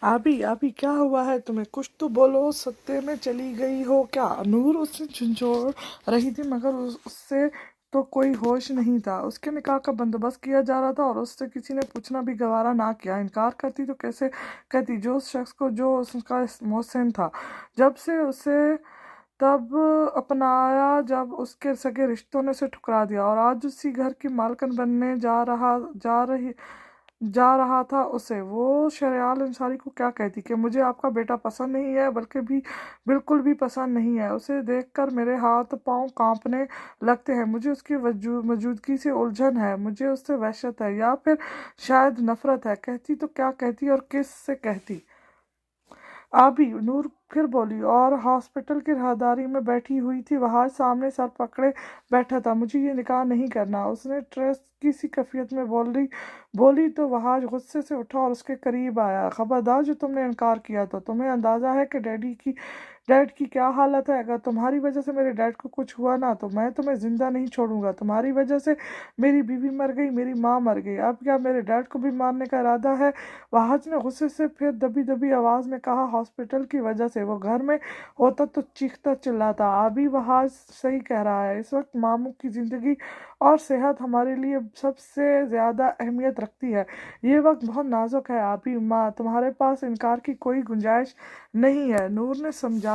आबी आबी क्या हुआ है तुम्हें? कुछ तो बोलो, सत्ते में चली गई हो क्या? नूर उससे झंझोड़ रही थी मगर उससे तो कोई होश नहीं था। उसके निकाह का बंदोबस्त किया जा रहा था और उससे किसी ने पूछना भी गवारा ना किया। इनकार करती तो कैसे कहती, जो उस शख्स को जो उसका मोहसिन था, जब से उसे तब अपनाया, जब उसके सगे रिश्तों ने उसे ठुकरा दिया और आज उसी घर की मालकिन बनने जा रहा था उसे, वो शरियाल अंसारी को क्या कहती कि मुझे आपका बेटा पसंद नहीं है, बल्कि भी बिल्कुल भी पसंद नहीं है। उसे देखकर मेरे हाथ पांव कांपने लगते हैं। मुझे उसकी मौजूदगी से उलझन है, मुझे उससे वहशत है, या फिर शायद नफरत है। कहती तो क्या कहती और किस से कहती? आबी, नूर फिर बोली, और हॉस्पिटल की राहदारी में बैठी हुई थी। वहाज सामने सर पकड़े बैठा था। मुझे ये निकाह नहीं करना, उसने ट्रस्ट की सी कैफियत में बोली तो वहाज गुस्से से उठा और उसके करीब आया। खबरदार, जो तुमने इनकार किया तो तुम्हें अंदाजा है कि डैड की क्या हालत है। अगर तुम्हारी वजह से मेरे डैड को कुछ हुआ ना, तो मैं तुम्हें जिंदा नहीं छोड़ूंगा। तुम्हारी वजह से मेरी बीवी मर गई, मेरी माँ मर गई, अब क्या मेरे डैड को भी मारने का इरादा है? वहाज ने गुस्से से फिर दबी दबी आवाज में कहा, हॉस्पिटल की वजह से। वो घर में होता तो चीखता चिल्लाता। अभी वहाज सही कह रहा है। इस वक्त मामू की जिंदगी और सेहत हमारे लिए सबसे ज्यादा अहमियत रखती है। ये वक्त बहुत नाजुक है। अभी माँ, तुम्हारे पास इनकार की कोई गुंजाइश नहीं है, नूर ने समझाया।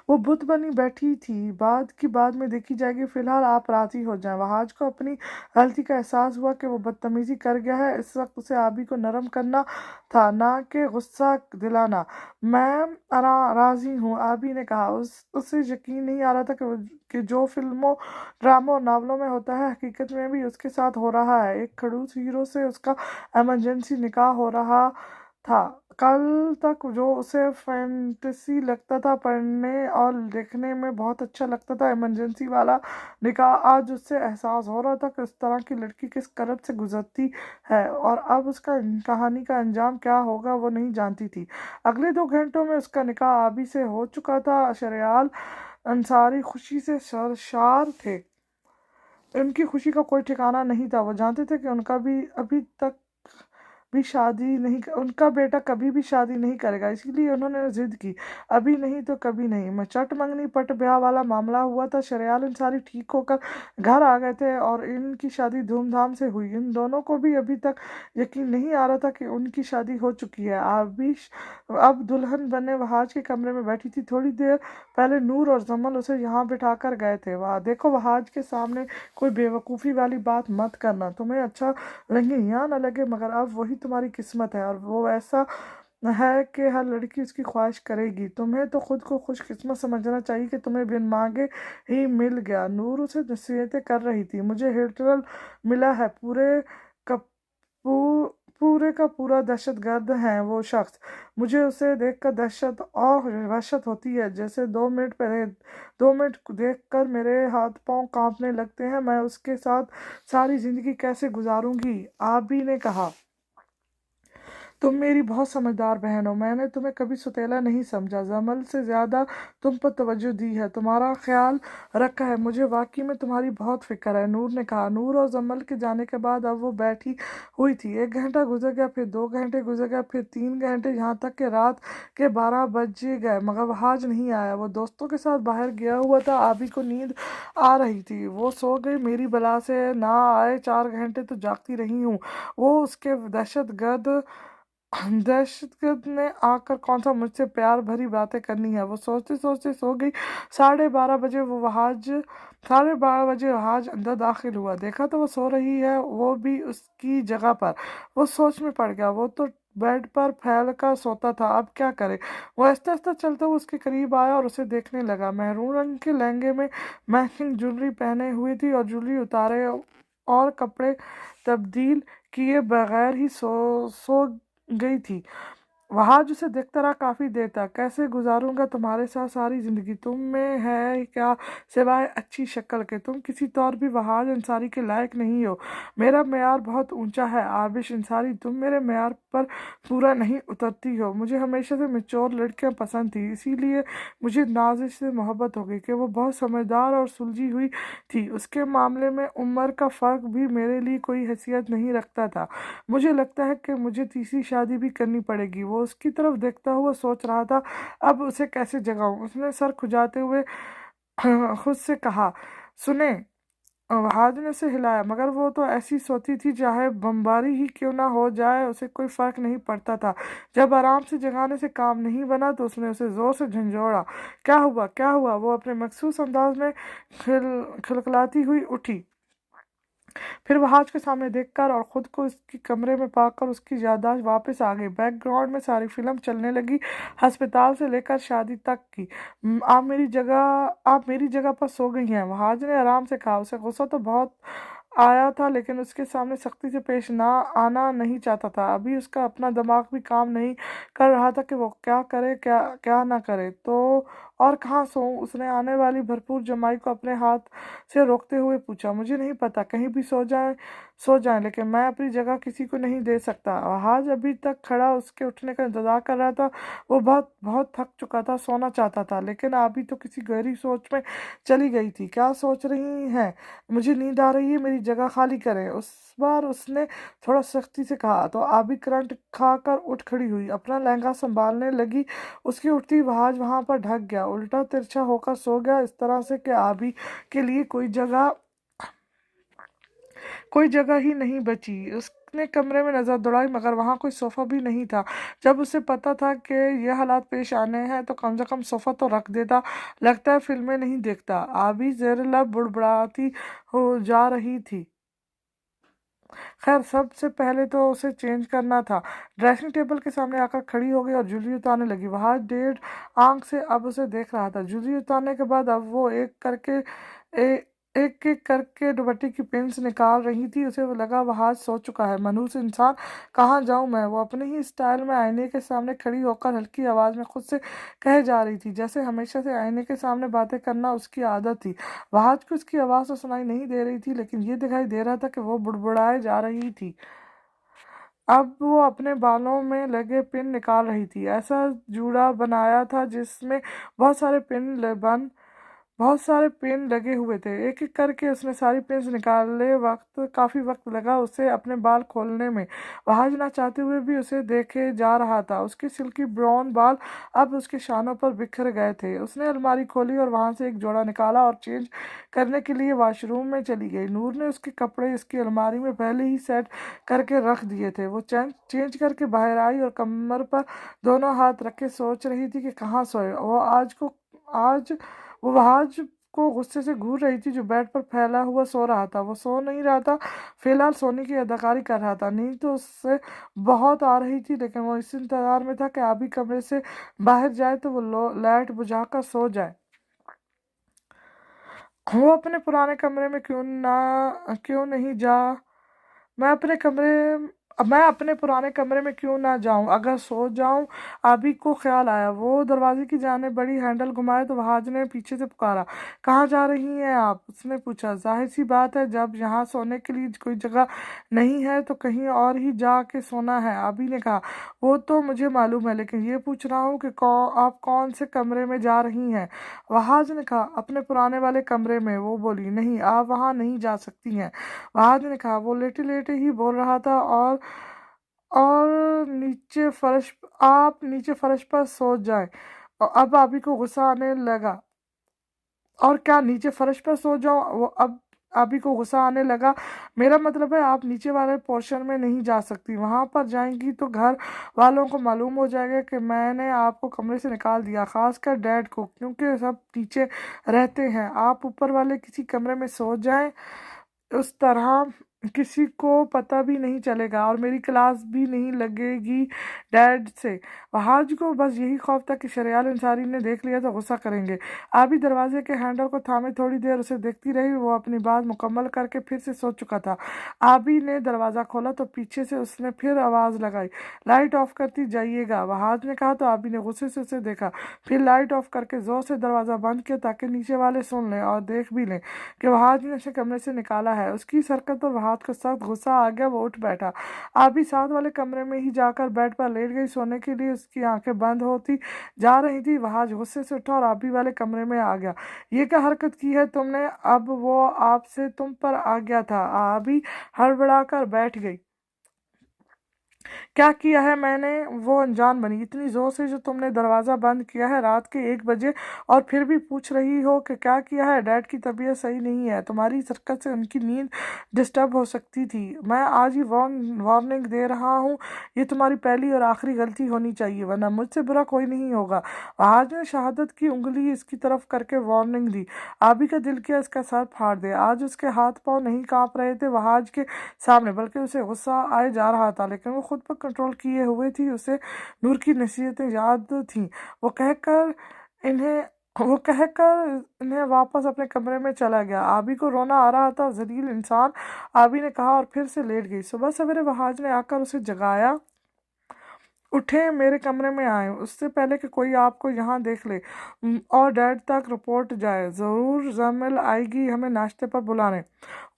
वो बुत बनी बैठी थी। बाद में देखी जाएगी, फिलहाल आप राजी हो जाएं। वहाज को अपनी गलती का एहसास हुआ कि वो बदतमीजी कर गया है। इस वक्त उसे आबी को नरम करना था, ना कि गुस्सा दिलाना। मैं राजी हूँ, आबी ने कहा। उसे यकीन नहीं आ रहा था कि जो फिल्मों, ड्रामों और नावलों में होता है, हकीकत में भी उसके साथ हो रहा है। एक खड़ूस हीरो से उसका इमरजेंसी निकाह हो रहा था। कल तक जो उसे फैंटेसी लगता था, पढ़ने और देखने में बहुत अच्छा लगता था, इमरजेंसी वाला निकाह, आज उससे एहसास हो रहा था कि इस तरह की लड़की किस करब से गुजरती है और अब उसका कहानी का अंजाम क्या होगा वो नहीं जानती थी। अगले 2 घंटों में उसका निकाह आबी से हो चुका था। शरियाल अंसारी खुशी से सरशार थे। उनकी खुशी का कोई ठिकाना नहीं था। वो जानते थे कि उनका बेटा कभी भी शादी नहीं करेगा, इसीलिए उन्होंने जिद की, अभी नहीं तो कभी नहीं। मैं चट मंगनी पट ब्याह वाला मामला हुआ था। शरियाल अंसारी ठीक होकर घर आ गए थे और इनकी शादी धूमधाम से हुई। इन दोनों को भी अभी तक यकीन नहीं आ रहा था कि उनकी शादी हो चुकी है। अब दुल्हन बने वहाज के कमरे में बैठी थी। थोड़ी देर पहले नूर और जमल उसे यहाँ बिठा कर गए थे। वहाँ देखो, वहाज के सामने कोई बेवकूफ़ी वाली बात मत करना। तुम्हें अच्छा लगे या ना लगे, मगर अब वही तुम्हारी किस्मत है और वो ऐसा है कि हर लड़की उसकी ख्वाहिश करेगी। तुम्हें तो खुद को खुशकिस्मत समझना चाहिए कि तुम्हें बिन मांगे ही मिल गया। नूर उसे नसीहतें कर रही थी। मुझे हिटलर मिला है, पूरे का पूरा दहशतगर्द है वो शख्स। मुझे उसे देखकर दहशत और वहशत होती है। जैसे 2 मिनट देखकर मेरे हाथ पांव कांपने लगते हैं। मैं उसके साथ सारी जिंदगी कैसे गुजारूंगी? आबी ने कहा, तुम मेरी बहुत समझदार बहन हो। मैंने तुम्हें कभी सुतेला नहीं समझा। जमल से ज्यादा तुम पर तवज्जो दी है, तुम्हारा ख्याल रखा है। मुझे वाकई में तुम्हारी बहुत फिक्र है, नूर ने कहा। नूर और जमल के जाने के बाद अब वो बैठी हुई थी। 1 घंटा गुजर गया, फिर 2 घंटे गुजर गया, फिर 3 घंटे, यहाँ तक कि रात के 12 बज गए, मगर वहाज नहीं आया। वो दोस्तों के साथ बाहर गया हुआ था। आबी को नींद आ रही थी, वो सो गई। मेरी बला से ना आए, 4 घंटे तो जागती रही हूँ। वो उसके दहशतगर्द ने आकर कौन सा मुझसे प्यार भरी बातें करनी है, वो सोचते सोचते सो गई। 12:30 बजे 12:30 बजे वहाज अंदर दाखिल हुआ। देखा तो वो सो रही है, वो भी उसकी जगह पर। वो सोच में पड़ गया। वो तो बेड पर फैल कर सोता था, अब क्या करे? वो आहिस्ता आहिस्ता चलता हुआ उसके करीब आया और उसे देखने लगा। महरून रंग के लहंगे में मैचिंग ज्वेलरी पहने हुई थी और ज्वेलरी उतारे और कपड़े तब्दील किए बगैर ही सो गई थी। वहाज उसे देखता रहा काफी देर तक। कैसे गुजारूंगा तुम्हारे साथ सारी जिंदगी, तुम में है क्या सिवाय अच्छी शक्ल के, तुम किसी तौर भी वहाज अंसारी के लायक नहीं हो। मेरा मेयार बहुत ऊंचा है आबिश अंसारी, तुम मेरे मेयार पर पूरा नहीं उतरती हो। मुझे हमेशा से मैच्योर लड़कियां पसंद थी, इसीलिए मुझे नाजिश से मोहब्बत हो गई कि वो बहुत समझदार और सुलझी हुई थी। उसके मामले में उम्र का फ़र्क भी मेरे लिए कोई हैसियत नहीं रखता था। मुझे लगता है कि मुझे तीसरी शादी भी करनी पड़ेगी। वो उसकी तरफ देखता हुआ सोच रहा था, अब उसे कैसे जगाऊं। उसने सर खुजाते हुए खुद से कहा, सुने। वहाज ने उसे हिलाया, मगर वो तो ऐसी सोती थी चाहे बमबारी ही क्यों ना हो जाए उसे कोई फर्क नहीं पड़ता था। जब आराम से जगाने से काम नहीं बना तो उसने उसे जोर से झंझोड़ा। क्या हुआ, क्या हुआ? वो अपने मखसूस अंदाज में खिलखिलाती हुई उठी। फिर वहाज के सामने देखकर और खुद को उसकी कमरे में पाकर उसकी याददाश्त वापस आ गई। बैकग्राउंड में सारी फिल्म चलने लगी, अस्पताल से लेकर शादी तक की। आप मेरी जगह पर सो गई हैं, वहाज ने आराम से कहा। उसे गुस्सा तो बहुत आया था, लेकिन उसके सामने सख्ती से पेश ना आना नहीं चाहता था। अभी उसका अपना दिमाग भी काम नहीं कर रहा था कि वो क्या करे क्या क्या ना करे। तो और कहाँ सोऊं? उसने आने वाली भरपूर जमाई को अपने हाथ से रोकते हुए पूछा। मुझे नहीं पता, कहीं भी सो जाएं, लेकिन मैं अपनी जगह किसी को नहीं दे सकता। वहाज अभी तक खड़ा उसके उठने का इंतजार कर रहा था। वो बहुत बहुत थक चुका था, सोना चाहता था, लेकिन अभी तो किसी गहरी सोच में चली गई थी। क्या सोच रही हैं? मुझे नींद आ रही है, मेरी जगह खाली करें। उस बार उसने थोड़ा सख्ती से कहा तो आबी करंट खाकर उठ खड़ी हुई, अपना लहंगा संभालने लगी। उसकी उठती वहाज वहां पर ढक गया, उल्टा तिरछा होकर सो गया, इस तरह से कि आबी के लिए कोई जगह ही नहीं बची। उसने कमरे में नजर दौड़ाई, मगर वहां कोई सोफा भी नहीं था। जब उसे पता था कि यह हालात पेश आने हैं तो कम से कम सोफा तो रख देता। लगता है फिल्में नहीं देखता। आबी जेर लब बुड़बुड़ाती हो जा रही थी। खैर, सबसे पहले तो उसे चेंज करना था। ड्रेसिंग टेबल के सामने आकर खड़ी हो गई और जूली उतारने लगी। वहां डेढ़ आंख से अब उसे देख रहा था। जूली उतारने के बाद अब वो एक एक करके दुपट्टे की पिन्स निकाल रही थी। उसे लगा वहाज सो चुका है। मनहूस इंसान, कहाँ जाऊं मैं? वो अपने ही स्टाइल में आईने के सामने खड़ी होकर हल्की आवाज में खुद से कहे जा रही थी, जैसे हमेशा से आईने के सामने बातें करना उसकी आदत थी। वहाज को उसकी आवाज तो सुनाई नहीं दे रही थी, लेकिन ये दिखाई दे रहा था कि वो बुड़बुड़ाए जा रही थी। अब वो अपने बालों में लगे पिन निकाल रही थी। ऐसा जूड़ा बनाया था जिसमें बहुत सारे पिन लगे हुए थे। एक एक करके उसने सारी पिन्स निकाले। काफी वक्त लगा उसे अपने बाल खोलने में। वहाज ना चाहते हुए भी उसे देखे जा रहा था। उसके सिल्की ब्राउन बाल अब उसके शानों पर बिखर गए थे। उसने अलमारी खोली और वहां से एक जोड़ा निकाला और चेंज करने के लिए वॉशरूम में चली गई। नूर ने उसके कपड़े उसकी अलमारी में पहले ही सेट करके रख दिए थे। वो चेंज करके बाहर आई और कमर पर दोनों हाथ रखे सोच रही थी कि कहाँ सोए। आज वो वहाज को गुस्से से घूर रही थी, जो बेड पर फैला हुआ सो रहा था। वो सो नहीं रहा था, फिलहाल सोने की अदाकारी कर रहा था। नींद तो उससे बहुत आ रही थी, लेकिन वो इस इंतजार में था कि अभी कमरे से बाहर जाए तो वो लाइट बुझाकर सो जाए। वो अपने पुराने कमरे में क्यों नहीं जा मैं अपने कमरे मैं अपने पुराने कमरे में क्यों ना जाऊं? अगर सो जाऊं? आबी को ख्याल आया। वो दरवाजे की जाने बड़ी हैंडल घुमाए तो वहाज ने पीछे से पुकारा, कहाँ जा रही हैं आप? उसने पूछा। जाहिर सी बात है, जब यहाँ सोने के लिए कोई जगह नहीं है तो कहीं और ही जा के सोना है। आबी ने कहा, वो तो मुझे मालूम है, लेकिन ये पूछ रहा हूँ कि आप कौन से कमरे में जा रही हैं? वहाज ने कहा, अपने पुराने वाले कमरे में। वो बोली, नहीं, आप वहाँ नहीं जा सकती हैं। वहाज ने कहा। वो लेटे लेटे ही बोल रहा था और आप नीचे फर्श पर सो जाएं। और अब अभी को गुस्सा आने लगा। और क्या नीचे फर्श पर सो जाओ? वो अब अभी को गुस्सा आने लगा। मेरा मतलब है, आप नीचे वाले पोर्शन में नहीं जा सकती। वहां पर जाएंगी तो घर वालों को मालूम हो जाएगा कि मैंने आपको कमरे से निकाल दिया, खासकर डैड को, क्योंकि सब नीचे रहते हैं। आप ऊपर वाले किसी कमरे में सो जाएं। उस तरह किसी को पता भी नहीं चलेगा और मेरी क्लास भी नहीं लगेगी डैड से। वहाज को बस यही खौफ था कि शरियाल अंसारी ने देख लिया तो गुस्सा करेंगे। आबी दरवाजे के हैंडल को थामे थोड़ी देर उसे देखती रही। वो अपनी बात मुकम्मल करके फिर से सोच चुका था। आबी ने दरवाज़ा खोला तो पीछे से उसने फिर आवाज़ लगाई, लाइट ऑफ करती जाइएगा। वहाज ने कहा तो आबी ने गुस्से से उसे देखा, फिर लाइट ऑफ करके ज़ोर से दरवाज़ा बंद किया ताकि नीचे वाले सुन लें और देख भी लें कि वहाज ने उसे कमरे से निकाला है। उसकी इस हरकत पर वहाज को सख्त गुस्सा आ गया। वो उठ बैठा। आबी साथ वाले कमरे में ही जाकर बेड पर लेट गई। सोने के लिए उसकी आंखें बंद होती जा रही थी। वहाज गुस्से से उठा और आबी वाले कमरे में आ गया। ये क्या हरकत की है तुमने? अब वो आपसे तुम पर आ गया था। आबी हड़बड़ाकर बैठ गई। क्या किया है मैंने? वो अनजान बनी। इतनी जोर से जो तुमने दरवाज़ा बंद किया है रात के 1 बजे, और फिर भी पूछ रही हो कि क्या किया है? डैड की तबीयत सही नहीं है। तुम्हारी इस हरकत से उनकी नींद डिस्टर्ब हो सकती थी। मैं आज ही वार्निंग दे रहा हूँ, ये तुम्हारी पहली और आखिरी गलती होनी चाहिए, वरना मुझसे बुरा कोई नहीं होगा। आज ने शहादत की उंगली इसकी तरफ करके वार्निंग दी। आबी का दिल किया इसका सर फाड़ दे। आज उसके हाथ पाँव नहीं कांप रहे थे वहाज के सामने, बल्कि उसे गुस्सा आए जा रहा था, लेकिन वो खुद पर कंट्रोल किए हुए थी। उसे नूर की नसीहतें याद थीं। वो कहकर इन्हें वो कहकर इन्हें वापस अपने कमरे में चला गया। आबी को रोना आ रहा था, जलील इंसान, आबी ने कहा, और फिर से लेट गई। सुबह सवेरे वहाज ने आकर उसे जगाया। उठे, मेरे कमरे में आए, उससे पहले कि कोई आपको यहाँ देख ले और डैड तक रिपोर्ट जाए। ज़रूर जमील आएगी हमें नाश्ते पर बुलाने।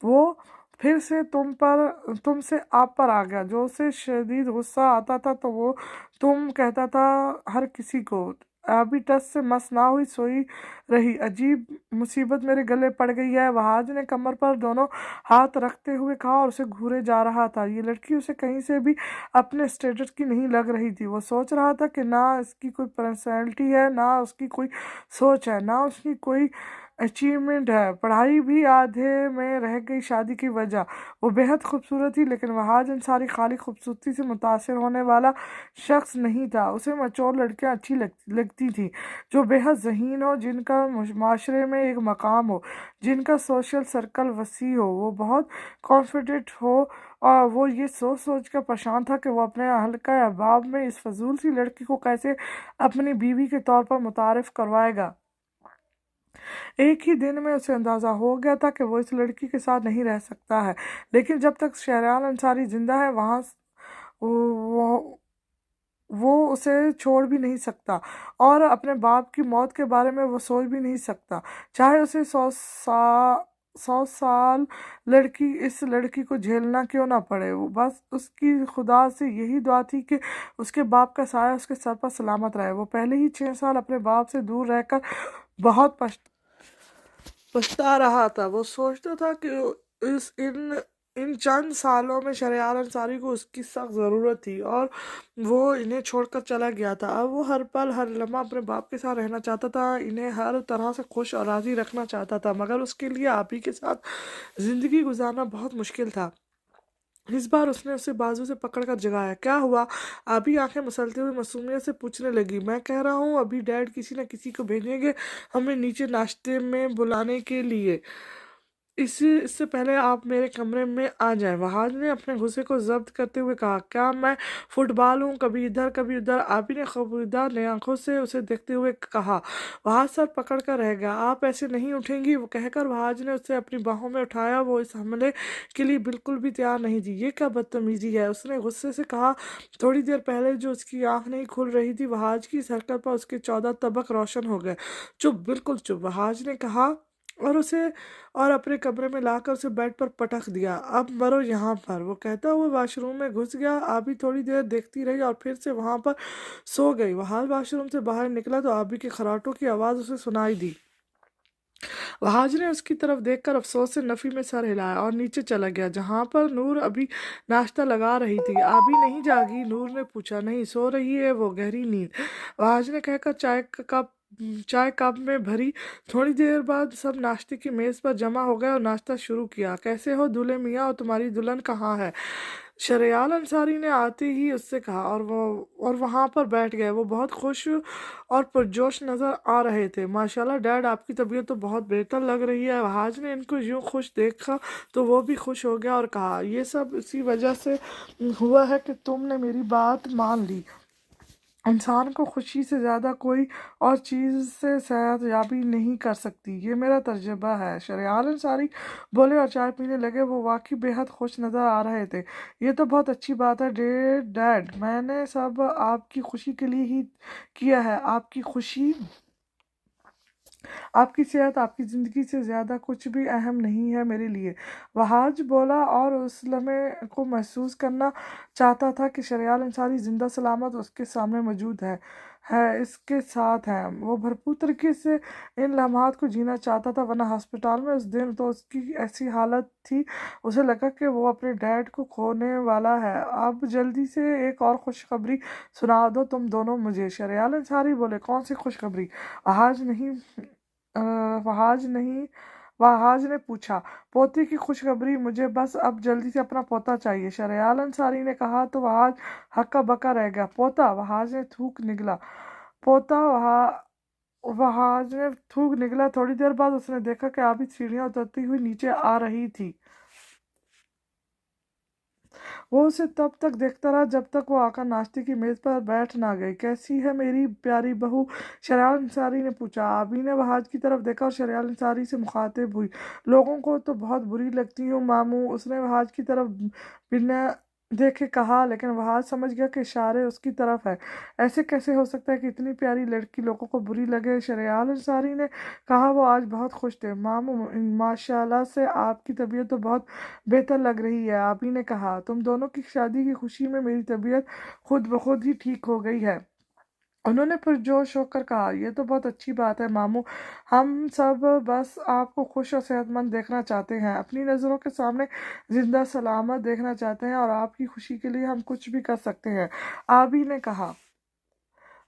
वो फिर से तुमसे आप पर आ गया। जो उसे शदीद गुस्सा आता था तो वो तुम कहता था हर किसी को। अभी टस से मस ना हुई, सोई रही। अजीब मुसीबत मेरे गले पड़ गई है। वहाज ने कमर पर दोनों हाथ रखते हुए कहा और उसे घूरे जा रहा था। ये लड़की उसे कहीं से भी अपने स्टेटस की नहीं लग रही थी। वो सोच रहा था कि ना इसकी कोई पर्सनैलिटी है, ना उसकी कोई सोच है, ना उसकी कोई अचीवमेंट है। पढ़ाई भी आधे में रह गई शादी की वजह। वो बेहद खूबसूरत थी, लेकिन वहाज अंसारी खाली खूबसूरती से मुतासिर होने वाला शख्स नहीं था। उसे मैच्योर लड़कियां अच्छी लगती थी, जो बेहद ज़हीन हो, जिनका माशरे में एक मकाम हो, जिनका सोशल सर्कल वसी हो, वो बहुत कॉन्फिडेंट हो। और वो ये सोच सोच कर परेशान था कि वो अपने हल्का अहबाब में इस फजूल सी लड़की को कैसे अपनी बीवी के तौर पर मुतारिफ करवाएगा। एक ही दिन में उसे अंदाज़ा हो गया था कि वो इस लड़की के साथ नहीं रह सकता है, लेकिन जब तक शहरयार अंसारी जिंदा है वहाँ वो वो उसे छोड़ भी नहीं सकता, और अपने बाप की मौत के बारे में वो सोच भी नहीं सकता। चाहे उसे 100 साल इस लड़की को झेलना क्यों ना पड़े। वो बस उसकी खुदा से यही दुआ थी कि उसके बाप का साया उसके सर पर सलामत रहे। वो पहले ही 6 साल अपने बाप से दूर रहकर बहुत पछता रहा था। वो सोचता था कि इस इन चंद सालों में शहरयार अंसारी को उसकी सख्त ज़रूरत थी, और वो इन्हें छोड़कर चला गया था। अब वो हर पल हर लम्हा अपने बाप के साथ रहना चाहता था, इन्हें हर तरह से खुश और राज़ी रखना चाहता था, मगर उसके लिए आप ही के साथ ज़िंदगी गुजारना बहुत मुश्किल था। इस बार उसने उसे बाजू से पकड़कर जगाया। क्या हुआ? अभी आंखें मसलते हुए मासूमियत से पूछने लगी। मैं कह रहा हूँ अभी डैड किसी न किसी को भेजेंगे हमें नीचे नाश्ते में बुलाने के लिए। इससे पहले आप मेरे कमरे में आ जाएं। वहाज ने अपने गुस्से को जब्त करते हुए कहा, क्या मैं फुटबॉल हूँ, कभी इधर कभी उधर? आबी ने खबरदार ने आंखों से उसे देखते हुए कहा। वहाज सर पकड़ कर रह गया। आप ऐसे नहीं उठेंगी, वो कहकर वहाज ने उसे अपनी बाहों में उठाया। वो इस हमले के लिए बिल्कुल भी तैयार नहीं थी। ये क्या बदतमीजी है, उसने गुस्से से कहा। थोड़ी देर पहले जो उसकी आंख नहीं खुल रही थी, वहाज की इस हरकत पर उसके 14 तबक रोशन हो गए। चुप, बिल्कुल चुप, वहाज ने कहा, और अपने कमरे में लाकर उसे बेड पर पटक दिया। अब मरो यहाँ पर, वो कहता हुआ वॉशरूम में घुस गया। आबी थोड़ी देर देखती रही और फिर से वहां पर सो गई। वहाज वॉशरूम से बाहर निकला तो आबी के खराटों की आवाज़ उसे सुनाई दी। वहाज ने उसकी तरफ देखकर अफसोस से नफ़ी में सर हिलाया और नीचे चला गया, जहाँ पर नूर अभी नाश्ता लगा रही थी। आबी नहीं जागी? नूर ने पूछा। नहीं, सो रही है वो, गहरी नींद, वहाज ने कहकर चाय कप में भरी। थोड़ी देर बाद सब नाश्ते की मेज़ पर जमा हो गए और नाश्ता शुरू किया। कैसे हो दूल्हे मियाँ, और तुम्हारी दुल्हन कहाँ है? शरियाल अंसारी ने आते ही उससे कहा और वहाँ पर बैठ गए। वो बहुत खुश और पुरजोश नज़र आ रहे थे। माशाल्लाह डैड, आपकी तबीयत तो बहुत बेहतर लग रही है। हाज ने इनको यूं खुश देखा तो वो भी खुश हो गया और कहा, ये सब इसी वजह से हुआ है कि तुमने मेरी बात मान ली। इंसान को खुशी से ज़्यादा कोई और चीज़ से सेहतयाबी नहीं कर सकती, ये मेरा तजुर्बा है। शरियाल अंसारी बोले और चाय पीने लगे। वो वाकई बेहद खुश नज़र आ रहे थे। ये तो बहुत अच्छी बात है डैड, मैंने सब आपकी खुशी के लिए ही किया है। आपकी खुशी, आपकी सेहत, आपकी ज़िंदगी से ज़्यादा कुछ भी अहम नहीं है मेरे लिए। वहाज बोला और उस लम्हे को महसूस करना चाहता था कि शरियाल अंसारी जिंदा सलामत उसके सामने मौजूद है इसके साथ है। वो भरपूर तरीके से इन लम्हात को जीना चाहता था, वरना अस्पताल में उस दिन तो उसकी ऐसी हालत थी, उसे लगा कि वो अपने डैड को खोने वाला है। अब जल्दी से एक और खुशखबरी सुना दो तुम दोनों मुझे। शरियाल अंसारी बोले, कौन सी खुशखबरी? आज नहीं अ, वहाज ने पूछा। पोते की खुशखबरी, मुझे बस अब जल्दी से अपना पोता चाहिए। शरियाल अंसारी ने कहा तो वहाज हक्का बक्का रह गया। पोता? वहाज ने थूक निकला। पोता? वहाज ने थूक निकला। थोड़ी देर बाद उसने देखा कि आबिद सीढ़ियां उतरती हुई नीचे आ रही थी। वो उसे तब तक देखता रहा जब तक वो आकर नाश्ते की मेज पर बैठ ना गई। कैसी है मेरी प्यारी बहू? शरियाल अंसारी ने पूछा। आबी ने वहाज की तरफ देखा और शरियाल अंसारी से मुखातिब हुई। लोगों को तो बहुत बुरी लगती हूँ मामू, उसने वहाज की तरफ बिना देखे कहा, लेकिन वहाज समझ गया कि इशारे उसकी तरफ है। ऐसे कैसे हो सकता है कि इतनी प्यारी लड़की लोगों को बुरी लगे? शरियाल अंसारी ने कहा। वो आज बहुत खुश थे मामू, माशाल्लाह से आपकी तबीयत तो बहुत बेहतर लग रही है। आप ही ने कहा, तुम दोनों की शादी की खुशी में मेरी तबीयत खुद ब खुद ही ठीक हो गई है। उन्होंने पुरजोश होकर कहा, यह तो बहुत अच्छी बात है मामू, हम सब बस आपको खुश और सेहतमंद देखना चाहते हैं, अपनी नज़रों के सामने जिंदा सलामत देखना चाहते हैं और आपकी खुशी के लिए हम कुछ भी कर सकते हैं। आबी ने कहा।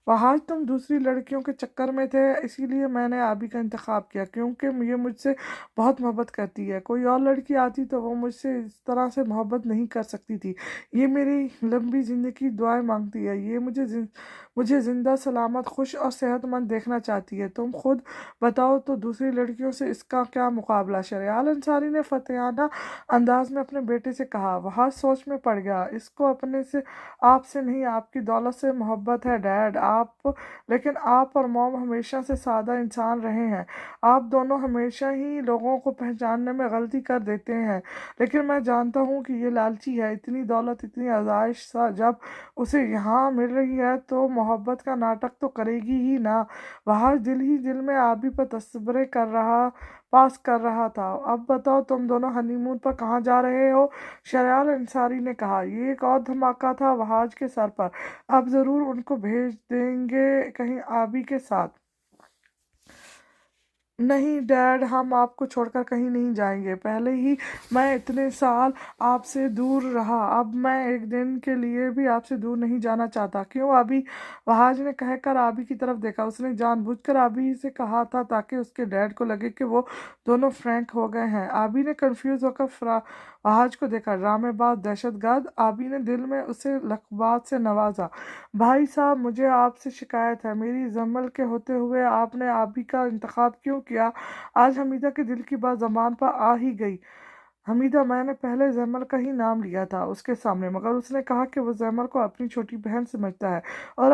वहाज, तुम दूसरी लड़कियों के चक्कर में थे, इसीलिए मैंने आबी का इंतखाब किया, क्योंकि ये मुझसे बहुत मोहब्बत करती है। कोई और लड़की आती तो वो मुझसे इस तरह से मोहब्बत नहीं कर सकती थी। ये मेरी लंबी ज़िंदगी दुआएं मांगती है। ये मुझे ज़िंदा सलामत खुश और सेहतमंद देखना चाहती है। तुम खुद बताओ तो दूसरी लड़कियों से इसका क्या मुकाबला? शरियाल अंसारी ने फतेहाना अंदाज में अपने बेटे से कहा। वहाज सोच में पड़ गया। इसको अपने से, आपसे नहीं, आपकी दौलत से मोहब्बत है डैड। लेकिन आप और मॉम हमेशा से सादा इंसान रहे हैं। आप दोनों हमेशा ही लोगों को पहचानने में गलती कर देते हैं। लेकिन मैं जानता हूँ कि ये लालची है। इतनी दौलत, इतनी आज़ाइश सा जब उसे यहाँ मिल रही है तो मोहब्बत का नाटक तो करेगी ही ना। वहाँ दिल ही दिल में आबी पर तस्बरे पास कर रहा था। अब बताओ, तुम दोनों हनीमून पर कहाँ जा रहे हो? शरियाल अंसारी ने कहा। ये एक और धमाका था वहाज के सर पर। अब ज़रूर उनको भेज देंगे कहीं आबी के साथ। नहीं डैड, हम आपको छोड़कर कहीं नहीं जाएंगे। पहले ही मैं इतने साल आपसे दूर रहा, अब मैं एक दिन के लिए भी आपसे दूर नहीं जाना चाहता। क्यों आबी? वहाज ने कहकर आबी की तरफ देखा। उसने जानबूझकर आबी से कहा था ताकि उसके डैड को लगे कि वो दोनों फ्रैंक हो गए हैं। आबी ने कंफ्यूज होकर वहाज को देखा। ड्रामेबाज, दहशतगर्द। आबी ने दिल में उसे लकबात से नवाजा। भाई साहब, मुझे आपसे शिकायत है। मेरी जमल के होते हुए आपने आबी का इंतखाब क्यों किया? आज हमीदा के दिल की बात जबान पर आ ही गई। हमीदा, मैंने पहले जैमल का ही नाम लिया था उसके सामने, मगर उसने कहा कि वो जैमल को अपनी छोटी बहन समझता है और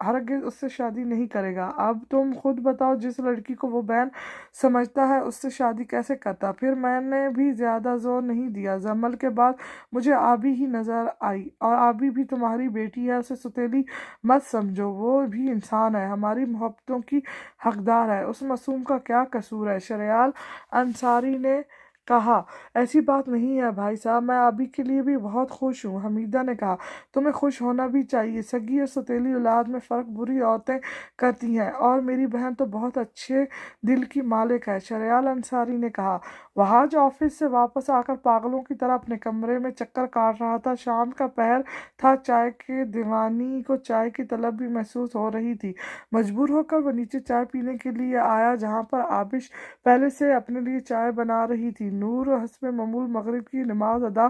हरगिज उससे शादी नहीं करेगा। अब तुम खुद बताओ, जिस लड़की को वो बहन समझता है उससे शादी कैसे करता? फिर मैंने भी ज़्यादा जोर नहीं दिया। जैमल के बाद मुझे आबी ही नज़र आई, और आबी भी तुम्हारी बेटी है, उसे सुतेली मत समझो। वो भी इंसान है, हमारी मोहब्बतों की हकदार है। उस मासूम का क्या कसूर है? शरियाल अंसारी ने कहा। ऐसी बात नहीं है भाई साहब, मैं अभी के लिए भी बहुत खुश हूँ। हमीदा ने कहा। तुम्हें खुश होना भी चाहिए। सगी और सौतेली औलाद में फ़र्क बुरी औरतें करती हैं, और मेरी बहन तो बहुत अच्छे दिल की मालिक है, शरियाल अंसारी ने कहा। वहाज ऑफिस से वापस आकर पागलों की तरह अपने कमरे में चक्कर काट रहा था। शाम का पहर था। चाय के दीवानी को चाय की तलब भी महसूस हो रही थी। मजबूर होकर वो नीचे चाय पीने के लिए आया, जहाँ पर आबिश पहले से अपने लिए चाय बना रही थी। नूर हस्ब ममूल मगरिब की नमाज अदा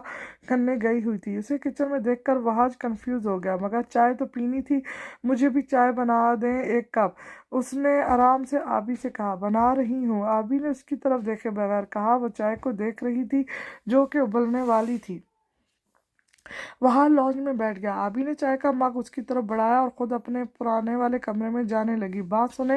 करने गई हुई थी। उसे किचन में देखकर वहाज कंफ्यूज हो गया। मगर चाय तो पीनी थी, मुझे भी चाय बना दें एक कप, उसने आराम से आबी से कहा। बना रही हूँ, आबी ने उसकी तरफ देखे बगैर कहा। वो चाय को देख रही थी जो कि उबलने वाली थी। वहां लॉन्ज में बैठ गया। आबी ने चाय का मग उसकी तरफ बढ़ाया और खुद अपने पुराने वाले कमरे में जाने लगी। बात सुने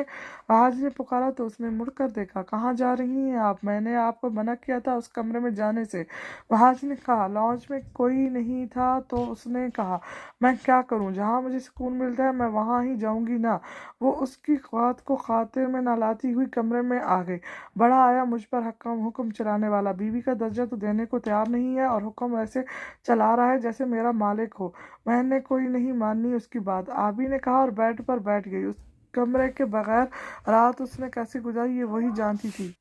वहाज ने पुकारा तो उसने मुड़कर देखा। कहाँ जा रही हैं आप? मैंने आपको मना किया था उस कमरे में जाने से, वहाज ने कहा। लॉन्ज में कोई नहीं था तो उसने कहा, मैं क्या करूं, जहां मुझे सुकून मिलता है मैं वहां ही जाऊंगी ना। वो उसकी बात को खातिर में न लाती हुई कमरे में आ गई। बड़ा आया मुझ पर हुक्म चलाने वाला, बीवी का दर्जा तो देने को तैयार नहीं है और हुक्म ऐसे चला रहा है जैसे मेरा मालिक हो। मैंने कोई नहीं मानी उसकी बात, आबी ने कहा और बेड पर बैठ गई। उस कमरे के बगैर रात उसने कैसे गुजारी ये वही जानती थी।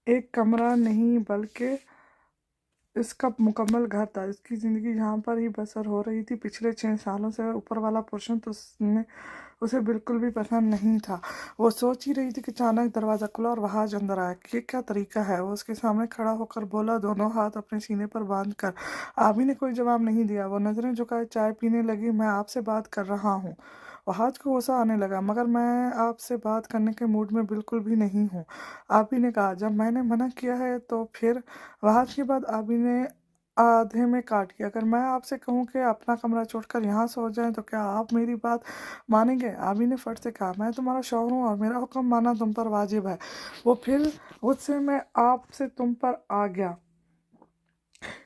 एक कमरा नहीं बल्कि इसका मुकम्मल घर था। इसकी ज़िंदगी यहाँ पर ही बसर हो रही थी। पिछले 6 सालों से ऊपर वाला पोर्शन तो उसने उसे बिल्कुल भी पसंद नहीं था। वो सोच ही रही थी कि अचानक दरवाज़ा खुला और वहाज अंदर आया। ये क्या तरीका है? वो उसके सामने खड़ा होकर बोला, दोनों हाथ अपने सीने पर बांध कर। आबी ने कोई जवाब नहीं दिया। वो नज़रें झुकाए चाय पीने लगी। मैं आपसे बात कर रहा हूँ। वहाज को गुस्सा आने लगा, मगर मैं आपसे बात करने के मूड में बिल्कुल भी नहीं हूँ। आबी ने कहा, जब मैंने मना किया है तो फिर? वहाज के बाद आबी ने आधे में काट दिया। अगर मैं आपसे कहूँ कि अपना कमरा छोड़कर यहाँ सो जाएं तो क्या आप मेरी बात मानेंगे? आबी ने फट से कहा, मैं तुम्हारा शौहर हूँ और मेरा हुक्म मानना तुम पर वाजिब है। वो फिर गुस्से में आपसे तुम पर आ गया।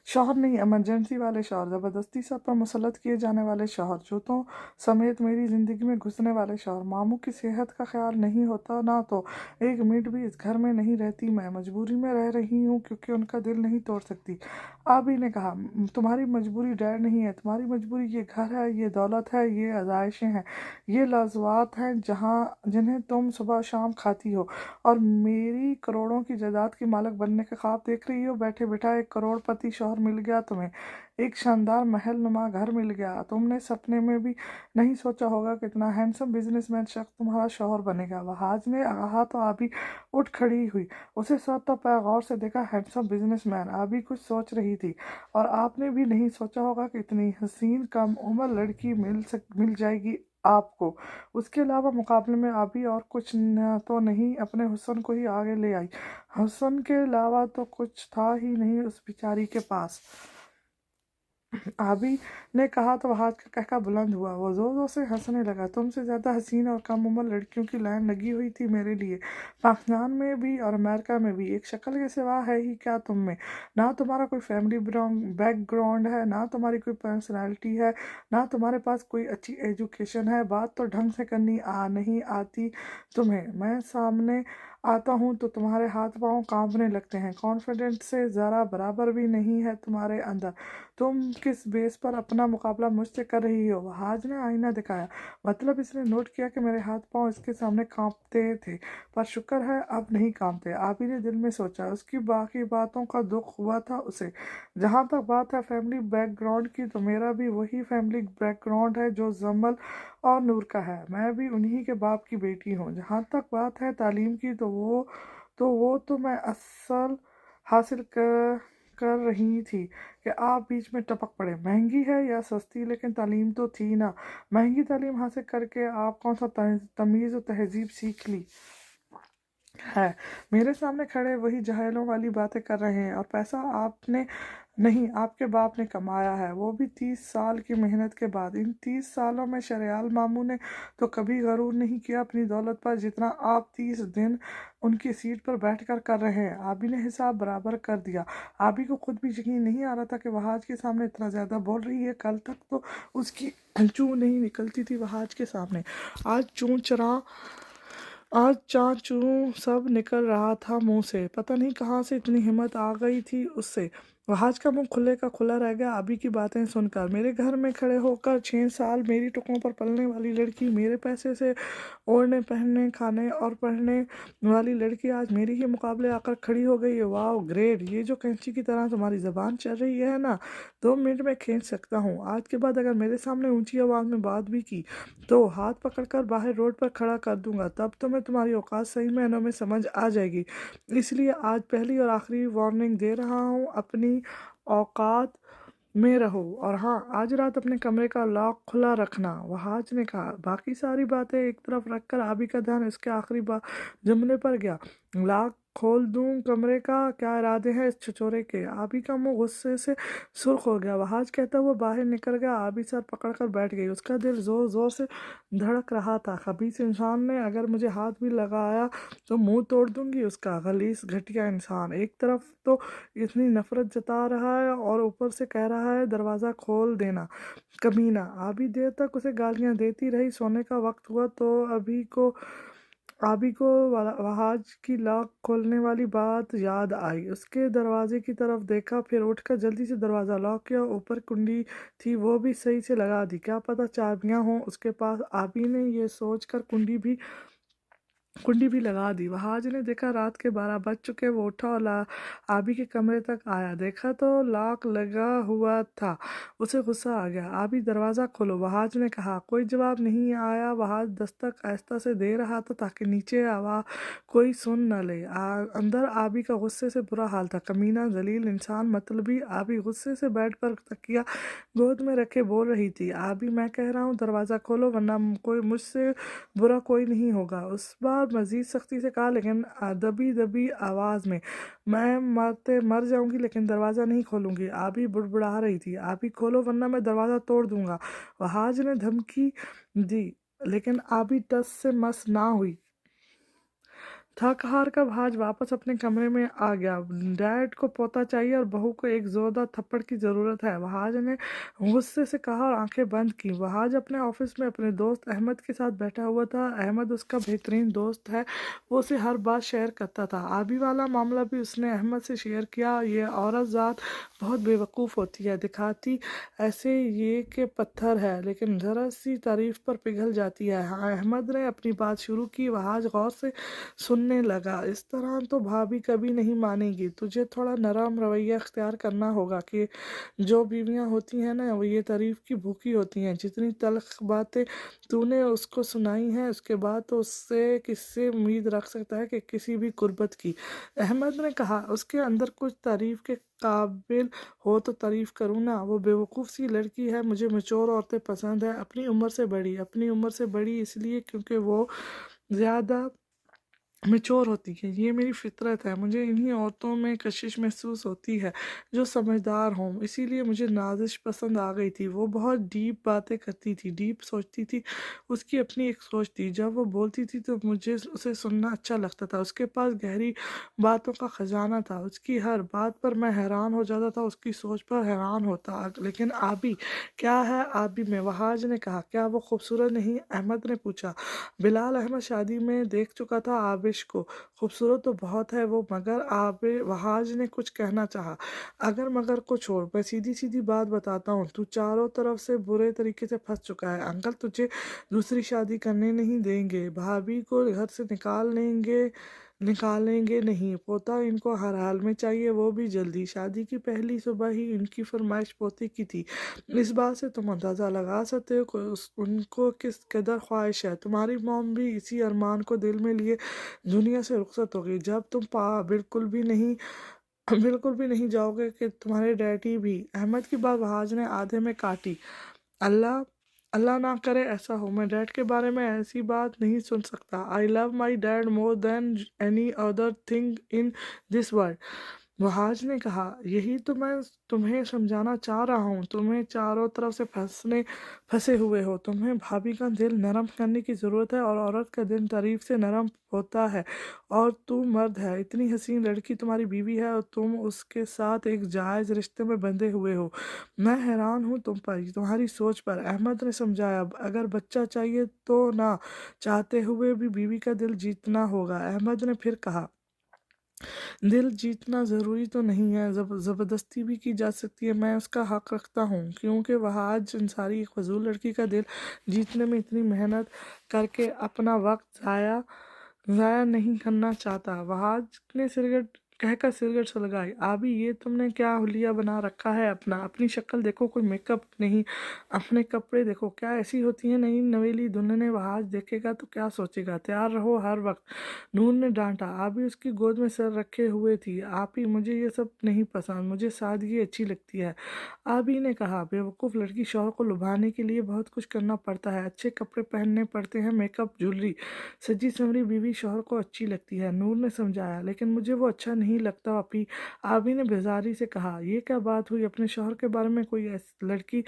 शौहर नहीं, इमरजेंसी वाले शौहर, ज़बरदस्ती सब पर मुसलत किए जाने वाले शौहर, जूतों समेत मेरी ज़िंदगी में घुसने वाले शौहर। मामू की सेहत का ख्याल नहीं होता ना तो एक मिनट भी इस घर में नहीं रहती। मैं मजबूरी में रह रही हूँ क्योंकि उनका दिल नहीं तोड़ सकती। आबी ने कहा, तुम्हारी मजबूरी डैड नहीं है, तुम्हारी मजबूरी ये घर है, ये दौलत है, ये आज़ाइशें हैं, ये लाजवात हैं जिन्हें तुम सुबह शाम खाती हो और मेरी करोड़ों की जायदाद की मालिक बनने के ख्वाब देख रही हो। बैठे बिठा एक करोड़पति शौहर मिल गया तुम्हें, एक शानदार महल नुमा घर मिल गया। तुमने सपने में भी नहीं सोचा होगा कि इतना हैंडसम बिजनेसमैन शख्स तुम्हारा शौहर बनेगा। वहाज ने कहा तो आबी उठ खड़ी हुई। उसे सर तो पैर गौर से देखा। Handsome businessman? आबी कुछ सोच रही थी। और आपने भी नहीं सोचा होगा कि इतनी हसीन कम उम्र लड़की मिल जाएगी आपको। उसके अलावा मुकाबले में आबी और कुछ न तो नहीं, अपने हुस्न को ही आगे ले आई। हुस्न के अलावा तो कुछ था ही नहीं उस बेचारी के पास। आबी ने कहा तो वहाज का कहका बुलंद हुआ। वो जोर जोर से हंसने लगा। तुमसे ज़्यादा हसीन और कम उम्र लड़कियों की लाइन लगी हुई थी मेरे लिए, पाकिस्तान में भी और अमेरिका में भी। एक शक्ल के सिवा है ही क्या तुम में? ना तुम्हारा कोई फैमिली बैकग्राउंड है, ना तुम्हारी कोई पर्सनैलिटी है, ना तुम्हारे पास कोई अच्छी एजुकेशन है। बात तो ढंग से करनी नहीं आती तुम्हें। मैं सामने आता हूँ तो तुम्हारे हाथ पाँव कांपने लगते हैं। कॉन्फिडेंस से ज़रा बराबर भी नहीं है तुम्हारे अंदर। तुम किस बेस पर अपना मुकाबला मुझसे कर रही हो? वहाज ने आईना दिखाया। मतलब इसने नोट किया कि मेरे हाथ पांव इसके सामने कांपते थे, पर शुक्र है अब नहीं कांपते। आबी ने दिल में सोचा। उसकी बाकी बातों का दुख हुआ था उसे। जहाँ तक बात है फैमिली बैकग्राउंड की, तो मेरा भी वही फैमिली बैकग्राउंड है जो जमल और नूर का है। मैं भी उन्हीं के बाप की बेटी हूँ। जहाँ तक बात है तालीम की, तो मैं असल हासिल कर रही थी कि आप बीच में टपक पड़े। महंगी है या सस्ती, लेकिन तालीम तो थी ना। महंगी तालीम हासिल करके आप कौन सा तमीज़ और तहजीब सीख ली है? मेरे सामने खड़े वही जहालों वाली बातें कर रहे हैं। और पैसा आपने नहीं, आपके बाप ने कमाया है, वो भी 30 साल की मेहनत के बाद। इन 30 सालों में शरियाल मामू ने तो कभी गरूर नहीं किया अपनी दौलत पर जितना आप 30 दिन उनकी सीट पर बैठकर कर रहे हैं। आबी ने हिसाब बराबर कर दिया। आबी को खुद भी यकीन नहीं आ रहा था कि वहाज के सामने इतना ज़्यादा बोल रही है। कल तक तो उसकी चूं नहीं निकलती थी वहाज के सामने। आज चूं चरा आज चाचू सब निकल रहा था मुंह से। पता नहीं कहाँ से इतनी हिम्मत आ गई थी उससे। वहाज का मुंह खुले का खुला रह गया आबी की बातें सुनकर। मेरे घर में खड़े होकर 6 साल मेरी टुकड़ों पर पलने वाली लड़की, मेरे पैसे से ओढ़ने पहनने खाने और पढ़ने वाली लड़की आज मेरी ही मुकाबले आकर खड़ी हो गई है। वाह ग्रेट, ये जो कैंची की तरह तुम्हारी ज़बान चल रही है ना, 2 मिनट में खींच सकता हूँ। आज के बाद अगर मेरे सामने ऊंची आवाज़ में बात भी की तो हाथ पकड़कर बाहर रोड पर खड़ा कर दूंगा, तब तुम्हें तुम्हारी औकात सही मायनों में समझ आ जाएगी। इसलिए आज पहली और आखिरी वार्निंग दे रहा हूँ, अपनी औकात में रहो। और हाँ, आज रात अपने कमरे का लॉक खुला रखना, वहाज ने कहा। बाकी सारी बातें एक तरफ रखकर आबी का ध्यान इसके आखिरी बात जुमले पर गया। लॉक खोल दूं कमरे का, क्या इरादे हैं इस छिछोरे के? आबी का मुंह गुस्से से सुर्ख हो गया। वहाज कहता हुआ बाहर निकल गया। आबी सर पकड़कर बैठ गई। उसका दिल जोर जोर से धड़क रहा था। खबीस इंसान ने अगर मुझे हाथ भी लगाया तो मुंह तोड़ दूंगी उसका। गलीस घटिया इंसान, एक तरफ तो इतनी नफरत जता रहा है और ऊपर से कह रहा है दरवाज़ा खोल देना। कमीना। आबी देर तक उसे गालियां देती रही। सोने का वक्त हुआ तो आबी को वहाज की लॉक खोलने वाली बात याद आई। उसके दरवाजे की तरफ देखा, फिर उठकर जल्दी से दरवाज़ा लॉक किया। ऊपर कुंडी थी, वो भी सही से लगा दी। क्या पता चाबियां हों उसके पास। आबी ने ये सोचकर कुंडी भी लगा दी। वहाज ने देखा रात के 12 बज चुके। वो उठा और आबी के कमरे तक आया। देखा तो लॉक लगा हुआ था। उसे गुस्सा आ गया। आबी दरवाज़ा खोलो, वहाज ने कहा। कोई जवाब नहीं आया। वहाज दस्तक आहिस्ता से दे रहा था ताकि नीचे आवाज़ कोई सुन न ले। अंदर आबी का गुस्से से बुरा हाल था। कमीना, जलील इंसान, मतलबी। आबी गुस्से से बेड पर तकिया गोद में रखे बोल रही थी। आबी, मैं कह रहा हूँ दरवाज़ा खोलो वरना कोई मुझसे बुरा कोई नहीं होगा। उस बार मज़ीद सख्ती से कहा, लेकिन दबी दबी आवाज़ में। मैं मर जाऊंगी लेकिन दरवाज़ा नहीं खोलूंगी। आबी बुड़बुड़ा रही थी। आबी, खोलो वरना मैं दरवाज़ा तोड़ दूंगा, वहाज ने धमकी दी। लेकिन आबी टस से मस ना हुई। थक हार कर भाज वापस अपने कमरे में आ गया। डैड को पोता चाहिए और बहू को एक जोरदार थप्पड़ की ज़रूरत है, वहाज ने गुस्से से कहा और आंखें बंद की। वहाज अपने ऑफिस में अपने दोस्त अहमद के साथ बैठा हुआ था। अहमद उसका बेहतरीन दोस्त है, वो उसे हर बात शेयर करता था। आबी वाला मामला भी उसने अहमद से शेयर किया। ये औरत ज़ात बहुत बेवकूफ़ होती है, दिखाती ऐसे ये के पत्थर है लेकिन ज़रा सी तारीफ पर पिघल जाती है। हाँ, अहमद ने अपनी बात शुरू की। वहाज गौर से सुनने लगा। इस तरह तो भाभी कभी नहीं मानेगी, तुझे थोड़ा नरम रवैया अख्तियार करना होगा। कि जो बीवियां होती हैं ना, वो ये तारीफ की भूखी होती हैं। जितनी तल्ख बातें तूने उसको सुनाई हैं उसके बाद तो उससे किससे उम्मीद रख सकता है कि किसी भी कुर्बत की। अहमद ने कहा, उसके अंदर कुछ तारीफ के काबिल हो तो तारीफ करूँ ना। वो बेवकूफ़ सी लड़की है। मुझे मैच्योर औरतें पसंद है, अपनी उम्र से बड़ी। अपनी उम्र से बड़ी इसलिए क्योंकि वो ज़्यादा मैच्योर होती है। ये मेरी फितरत है। मुझे इन्हीं औरतों में कशिश महसूस होती है जो समझदार हों। इसीलिए मुझे नाजिश पसंद आ गई थी। वो बहुत डीप बातें करती थी, डीप सोचती थी। उसकी अपनी एक सोच थी। जब वो बोलती थी तो मुझे उसे सुनना अच्छा लगता था। उसके पास गहरी बातों का खजाना था। उसकी हर बात पर मैं हैरान हो जाता था, उसकी सोच पर हैरान होता। लेकिन आबी, क्या है आबी में? वहाज ने कहा। क्या वो खूबसूरत नहीं? अहमद ने पूछा। बिलाल अहमद शादी में देख चुका था आबिश को। खूबसूरत तो बहुत है वो, मगर आबे वहाज ने कुछ कहना चाहा। अगर मगर को छोड़, मैं सीधी सीधी बात बताता हूँ, तू चारों तरफ से बुरे तरीके से फंस चुका है। अंकल तुझे दूसरी शादी करने नहीं देंगे, भाभी को घर से निकालेंगे नहीं। पोता इनको हर हाल में चाहिए, वो भी जल्दी। शादी की पहली सुबह ही इनकी फरमाइश पोते की थी। इस बात से तुम अंदाज़ा लगा सकते हो कि उनको किस कदर ख्वाहिश है। तुम्हारी मॉम भी इसी अरमान को दिल में लिए दुनिया से रुखसत हो गई। जब तुम बिल्कुल भी नहीं जाओगे कि तुम्हारे डैडी भी। अहमद की बात वहाज ने आधे में काटी। अल्लाह अल्लाह ना करे ऐसा हो। मैं डैड के बारे में ऐसी बात नहीं सुन सकता। I love my dad more than any other thing in this world, Wahaj ने कहा। यही तो मैं तुम्हें समझाना चाह रहा हूँ। तुम्हें चारों तरफ से फंसे हुए हो। तुम्हें भाभी का दिल नरम करने की ज़रूरत है और औरत का दिल तारीफ से नरम होता है। और तू मर्द है, इतनी हसीन लड़की तुम्हारी बीवी है और तुम उसके साथ एक जायज़ रिश्ते में बंधे हुए हो। मैं हैरान हूँ तुम पर, तुम्हारी सोच पर। अहमद ने समझाया। अगर बच्चा चाहिए तो ना चाहते हुए भी बीवी का दिल जीतना होगा। अहमद ने फिर कहा, दिल जीतना ज़रूरी तो नहीं है, ज़बरदस्ती भी की जा सकती है। मैं उसका हक रखता हूँ क्योंकि वह आज अंसारी एक फजूल लड़की का दिल जीतने में इतनी मेहनत करके अपना वक्त ज़ाया नहीं करना चाहता। वह आज ने सिरगट कहकर सिरगट सुलगाई। आबी, ये तुमने क्या हुलिया बना रखा है अपना? अपनी शक्ल देखो, कोई मेकअप नहीं, अपने कपड़े देखो, क्या ऐसी होती हैं नई नवेली दुल्हनें? वह आज देखेगा तो क्या सोचेगा? तैयार रहो हर वक्त, नूर ने डांटा। आबी उसकी गोद में सर रखे हुए थी। आपी, मुझे ये सब नहीं पसंद, मुझे सादगी अच्छी लगती है। आबी ने कहा, बेवकूफ़ लड़की, शौहर को लुभाने के लिए बहुत कुछ करना पड़ता है, अच्छे कपड़े पहनने पड़ते हैं, मेकअप, ज्वेलरी। सजी संवरी बीवी शौहर को अच्छी लगती है, नूर ने समझाया। लेकिन मुझे वो अच्छा नहीं लगता आपी, आबी ने बेजारी से कहा। ये क्या बात हुई? अपने शौहर के बारे में कोई लड़की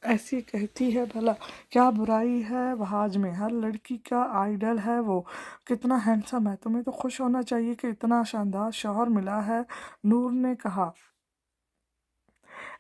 ऐसी कहती है भला? क्या बुराई है वहाज में? हर लड़की का आइडल है वो, कितना हैंडसम है। तुम्हें तो खुश होना चाहिए कि इतना शानदार शौहर मिला है, नूर ने कहा।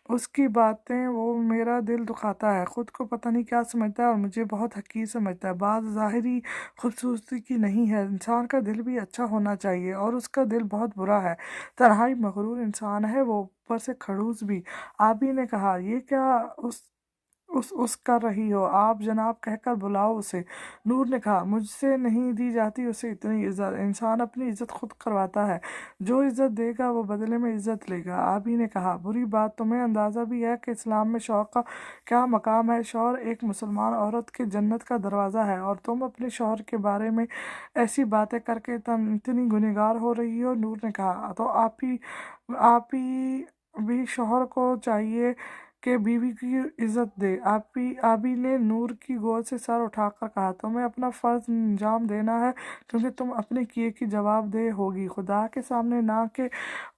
उसकी बातें वो मेरा दिल दुखाता है, खुद को पता नहीं क्या समझता है और मुझे बहुत हकीर समझता है। बात ज़ाहिरी खूबसूरती की नहीं है, इंसान का दिल भी अच्छा होना चाहिए, और उसका दिल बहुत बुरा है, तन्हाई मगरूर इंसान है वो, ऊपर से खड़ूस भी। आबी ने कहा, ये क्या उस कर रही हो? आप जनाब कहकर बुलाओ उसे, नूर ने कहा। मुझसे नहीं दी जाती उसे इतनी इज्जत, इंसान अपनी इज्जत खुद करवाता है, जो इज्जत देगा वो बदले में इज्जत लेगा। आबी ने कहा, बुरी बात, तुम्हें अंदाज़ा भी है कि इस्लाम में शौहर का क्या मकाम है? शौहर एक मुसलमान औरत के जन्नत का दरवाज़ा है, और तुम अपने शौहर के बारे में ऐसी बातें करके इतनी गुनहगार हो रही हो। नूर ने कहा, तो आप ही भी शौहर को चाहिए कि बीवी की इज्जत दे। आबी ने नूर की गोद से सर उठाकर कहा, तुम्हें अपना फ़र्ज अंजाम देना है, क्योंकि तुम अपने किए की जवाबदेह होगी, खुदा के सामने, ना कि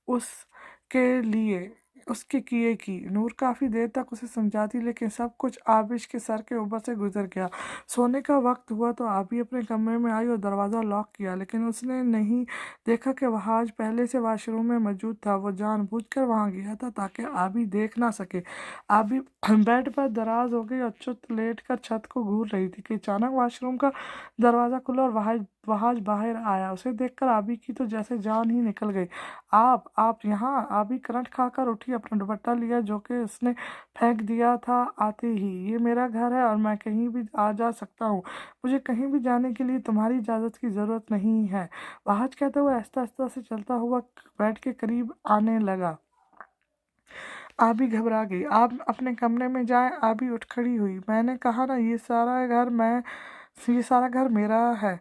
उसके लिए उसके किए की। नूर काफ़ी देर तक उसे समझाती, लेकिन सब कुछ आबिश के सर के ऊपर से गुजर गया। सोने का वक्त हुआ तो आबी अपने कमरे में आई और दरवाज़ा लॉक किया, लेकिन उसने नहीं देखा कि वह आज पहले से वाशरूम में मौजूद था। वो जानबूझकर वहाँ गया था ताकि आबी देख ना सके। आबी बेड पर दराज हो गई और चुत लेट कर छत को घूर रही थी कि अचानक वाशरूम का दरवाज़ा खुला और वहाज बाहर आया। उसे देखकर आबी की तो जैसे जान ही निकल गई। आप यहाँ? आबी करंट खाकर उठी, अपना दुपट्टा लिया जो कि उसने फेंक दिया था आते ही। ये मेरा घर है और मैं कहीं भी आ जा सकता हूँ, मुझे कहीं भी जाने के लिए तुम्हारी इजाज़त की ज़रूरत नहीं है, वहाज कहते हुए आहिस्ता आहिस्ता से चलता हुआ बेड के करीब आने लगा। आबी घबरा गई। आप अपने कमरे में जाएं। आबी उठ खड़ी हुई। मैंने कहा ना, ये सारा घर मेरा है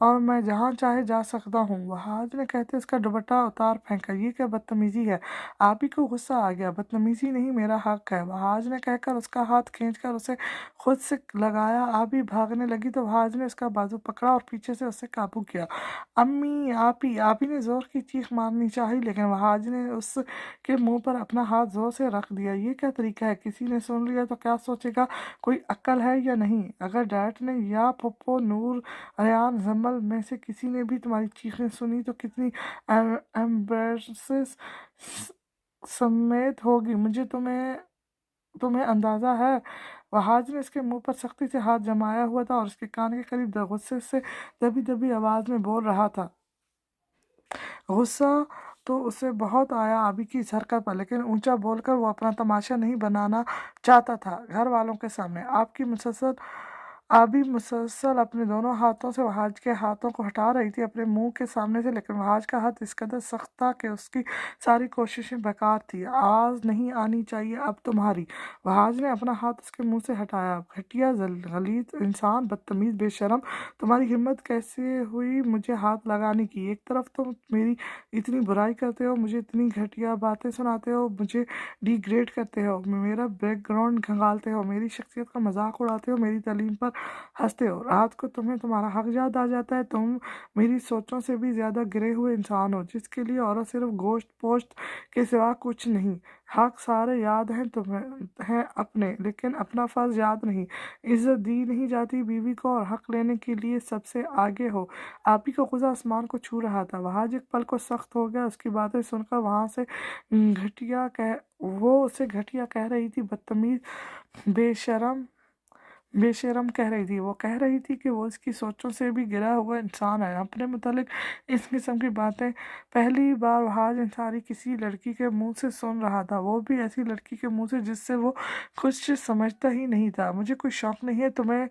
और मैं जहाँ चाहे जा सकता हूँ, वहाज ने कहते उसका दुपट्टा उतार फेंका। ये क्या बदतमीजी है? आबी को गुस्सा आ गया। बदतमीजी नहीं, मेरा हक है, वहाज ने कहकर उसका हाथ खींचकर उसे खुद से लगाया। आबी भागने लगी तो वहाज ने उसका बाजू पकड़ा और पीछे से उसे काबू किया। अम्मी, आपी ने जोर की चीख मारनी चाहिए, लेकिन वहाज ने उसके मुंह पर अपना हाथ जोर से रख दिया। ये क्या तरीका है? किसी ने सुन लिया तो क्या सोचेगा? कोई अक्ल है या नहीं? अगर डैड ने या पप्पो, नूर, अयान, जम्मल में से किसी ने भी तुम्हारी चीखें सुनी तो कितनी एम्बेरसेस समेत होगी, मुझे तुम्हें अंदाज़ा है? वहाज ने इसके मुंह पर सख्ती से हाथ जमाया हुआ था और उसके कान के करीब गुस्से से दबी दबी आवाज़ में बोल रहा था। गुस्सा तो उसे बहुत आया आबी की इस हरकत पर, लेकिन ऊंचा बोलकर वो अपना तमाशा नहीं बनाना चाहता था घर वालों के सामने। आबी मुसलसल अपने दोनों हाथों से वहाज के हाथों को हटा रही थी अपने मुंह के सामने से, लेकिन वहाज का हाथ इस कदर सख्त था कि उसकी सारी कोशिशें बेकार थी। आज नहीं आनी चाहिए अब तुम्हारी। वहाज ने अपना हाथ उसके मुंह से हटाया। घटिया, गलीज इंसान, बदतमीज, बेशरम, तुम्हारी हिम्मत कैसे हुई मुझे हाथ लगाने की? एक तरफ तुम मेरी इतनी बुराई करते हो, मुझे इतनी घटिया बातें सुनाते हो, मुझे डिग्रेड करते हो, मेरा बैकग्राउंड खंगालते हो, मेरी शख्सियत का मजाक उड़ाते हो, मेरी तालीम पर हंसते हो। रात को तुम्हें तुम्हारा हक याद आ जाता है। तुम मेरी सोचों से भी ज़्यादा गिरे हुए इंसान हो, जिसके लिए औरत सिर्फ गोश्त पोश्त के सिवा कुछ नहीं। हक सारे याद हैं तुम्हें हैं अपने, लेकिन अपना फ़र्ज याद नहीं। इज्जत दी नहीं जाती बीवी को और हक लेने के लिए सबसे आगे हो। आपी का गुस्सा आसमान को छू रहा था। वहाज एक पल को सख्त हो गया। उसकी बातें सुनकर वहाँ से घटिया कह वो उसे घटिया कह रही थी, बदतमीज, बेशरम, बेशरम कह रही थी। वो कह रही थी कि वो इसकी सोचों से भी गिरा हुआ इंसान है। अपने मुतालिक इस किस्म की बातें पहली बार वहाज अंसारी किसी लड़की के मुंह से सुन रहा था, वो भी ऐसी लड़की के मुंह से जिससे वो कुछ समझता ही नहीं था। मुझे कोई शौक नहीं है तुम्हें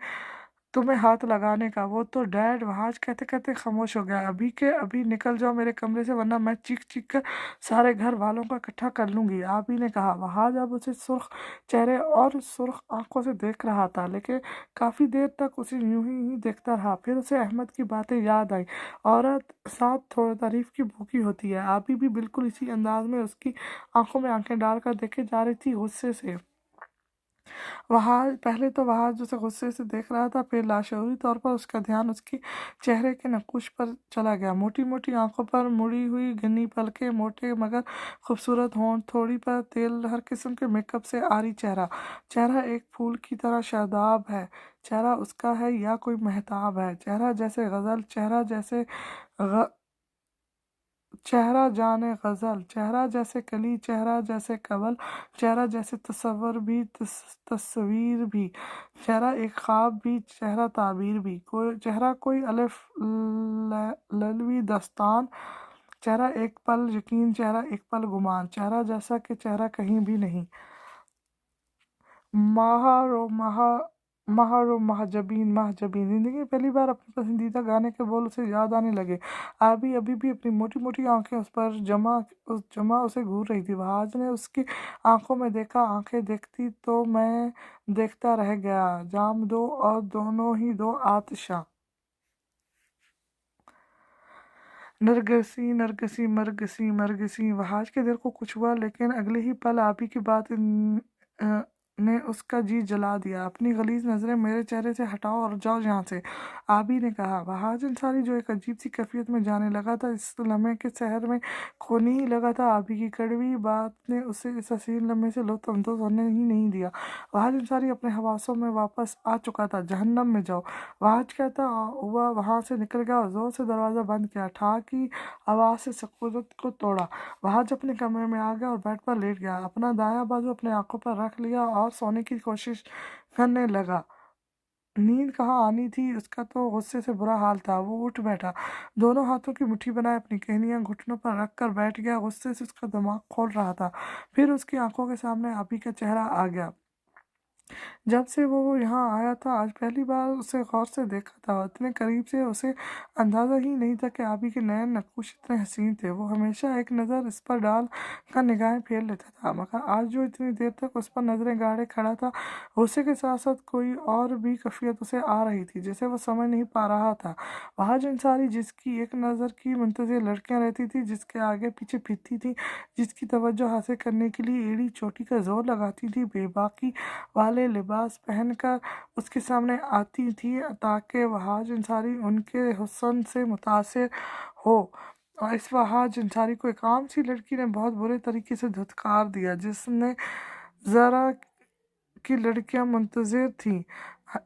तुम्हें हाथ लगाने का। वो तो डैड, वहाज कहते कहते खामोश हो गया। अभी के अभी निकल जाओ मेरे कमरे से, वरना मैं चीख चीख कर सारे घर वालों को इकट्ठा कर लूंगी, आप ही ने कहा। वहाज अब उसे सुर्ख चेहरे और सुर्ख आंखों से देख रहा था, लेकिन काफ़ी देर तक उसे यूं ही देखता रहा। फिर उसे अहमद की बातें याद आई। औरत साथ थोड़ी तारीफ की भूखी होती है। आपी भी बिल्कुल इसी अंदाज में उसकी आंखों में आंखें डालकर देखे जा रही थी, गुस्से से। वहाज पहले तो वहाज उसे गुस्से से देख रहा था, फिर लाशऊरी तौर पर उसका ध्यान उसके चेहरे के नक्कुश पर चला गया। मोटी मोटी आंखों पर मुड़ी हुई घनी पलकें, मोटे मगर खूबसूरत होंठ, थोड़ी पर तेल, हर किस्म के मेकअप से आरी चेहरा। चेहरा एक फूल की तरह शादाब है। चेहरा उसका है या कोई महताब है? चेहरा जैसे गजल, चेहरा जाने गजल, चेहरा जैसे कली, चेहरा जैसे कवल, चेहरा जैसे तस्वर भी, तस्वीर भी, चेहरा एक ख्वाब भी, चेहरा ताबीर भी, कोई चेहरा कोई अलिफ ललवी दस्तान, चेहरा एक पल यकीन, चेहरा एक पल गुमान, चेहरा जैसा कि चेहरा कहीं भी नहीं। महारो महा महारो महजबीन महजबीन। जिंदगी में पहली बार अपने पसंदीदा गाने के बोल उसे याद आने लगे। आबी अभी भी अपनी मोटी मोटी आंखें उस पर जमा उसे घूर रही थी। वहाज ने उसकी आंखों में देखा। आंखें देखती तो मैं देखता रह गया। जाम दो और दोनों ही दो आतिशा। नरगसी नरगसी मरगसी मरगसी। वहाज के दिल को कुछ हुआ, लेकिन अगले ही पल आपी की बात ने उसका जी जला दिया। अपनी गलीज नजरें मेरे चेहरे से हटाओ और जाओ यहाँ से, आबी ने कहा। वहाज अंसारी जो एक अजीब सी कैफियत में जाने लगा था, इस लम्हे के शहर में खोने ही लगा था। आबी की कड़वी बात ने उसे इस हसीन लम्हे से लुत्फ होने ही नहीं दिया। वहाज अंसारी अपने हवासों में वापस आ चुका था। जहन्नम में जाओ, वहाज कहता हुआ वहां से निकल गया और जोर से दरवाज़ा बंद किया। ठा की आवाज़ से सकूनत को तोड़ा। वहाज अपने कमरे में आ गया और बेड पर लेट गया। अपना दायां बाजू अपने आंखों पर रख लिया और सोने की कोशिश करने लगा। नींद कहाँ आनी थी, उसका तो गुस्से से बुरा हाल था। वो उठ बैठा, दोनों हाथों की मुट्ठी बनाए अपनी टहनियां घुटनों पर रख कर बैठ गया। गुस्से से उसका दिमाग खोल रहा था। फिर उसकी आंखों के सामने आपी का चेहरा आ गया। जब से वो यहाँ आया था, आज पहली बार उसे गौर से देखा था। इतने करीब से उसे अंदाज़ा ही नहीं था कि आबी के नयन नक्कुश इतने हसीन थे। वो हमेशा एक नज़र इस पर डाल कर निगाहें फेर लेता था, मगर आज जो इतनी देर तक उस पर नज़रें गाड़े खड़ा था, गुस्से के साथ साथ कोई और भी कैफियत उसे आ रही थी जिसे वो समझ नहीं पा रहा था। वहाज अंसारी जिसकी एक नज़र की मुंतज़िर लड़कियां रहती थी, जिसके आगे पीछे फिरती थी, जिसकी तवज्जो हासिल करने के लिए एड़ी चोटी का जोर लगाती थी, बेबाकी वाले लिबास पहनकर उसके सामने आती थी ताकि वहाज अंसारी उनके हुस्न से मुतासिर हो। और इस वहाज अंसारी को एक आम सी लड़की ने बहुत बुरे तरीके से धुतकार दिया, जिसने ज़रा की लड़कियां मुंतज़िर थीं।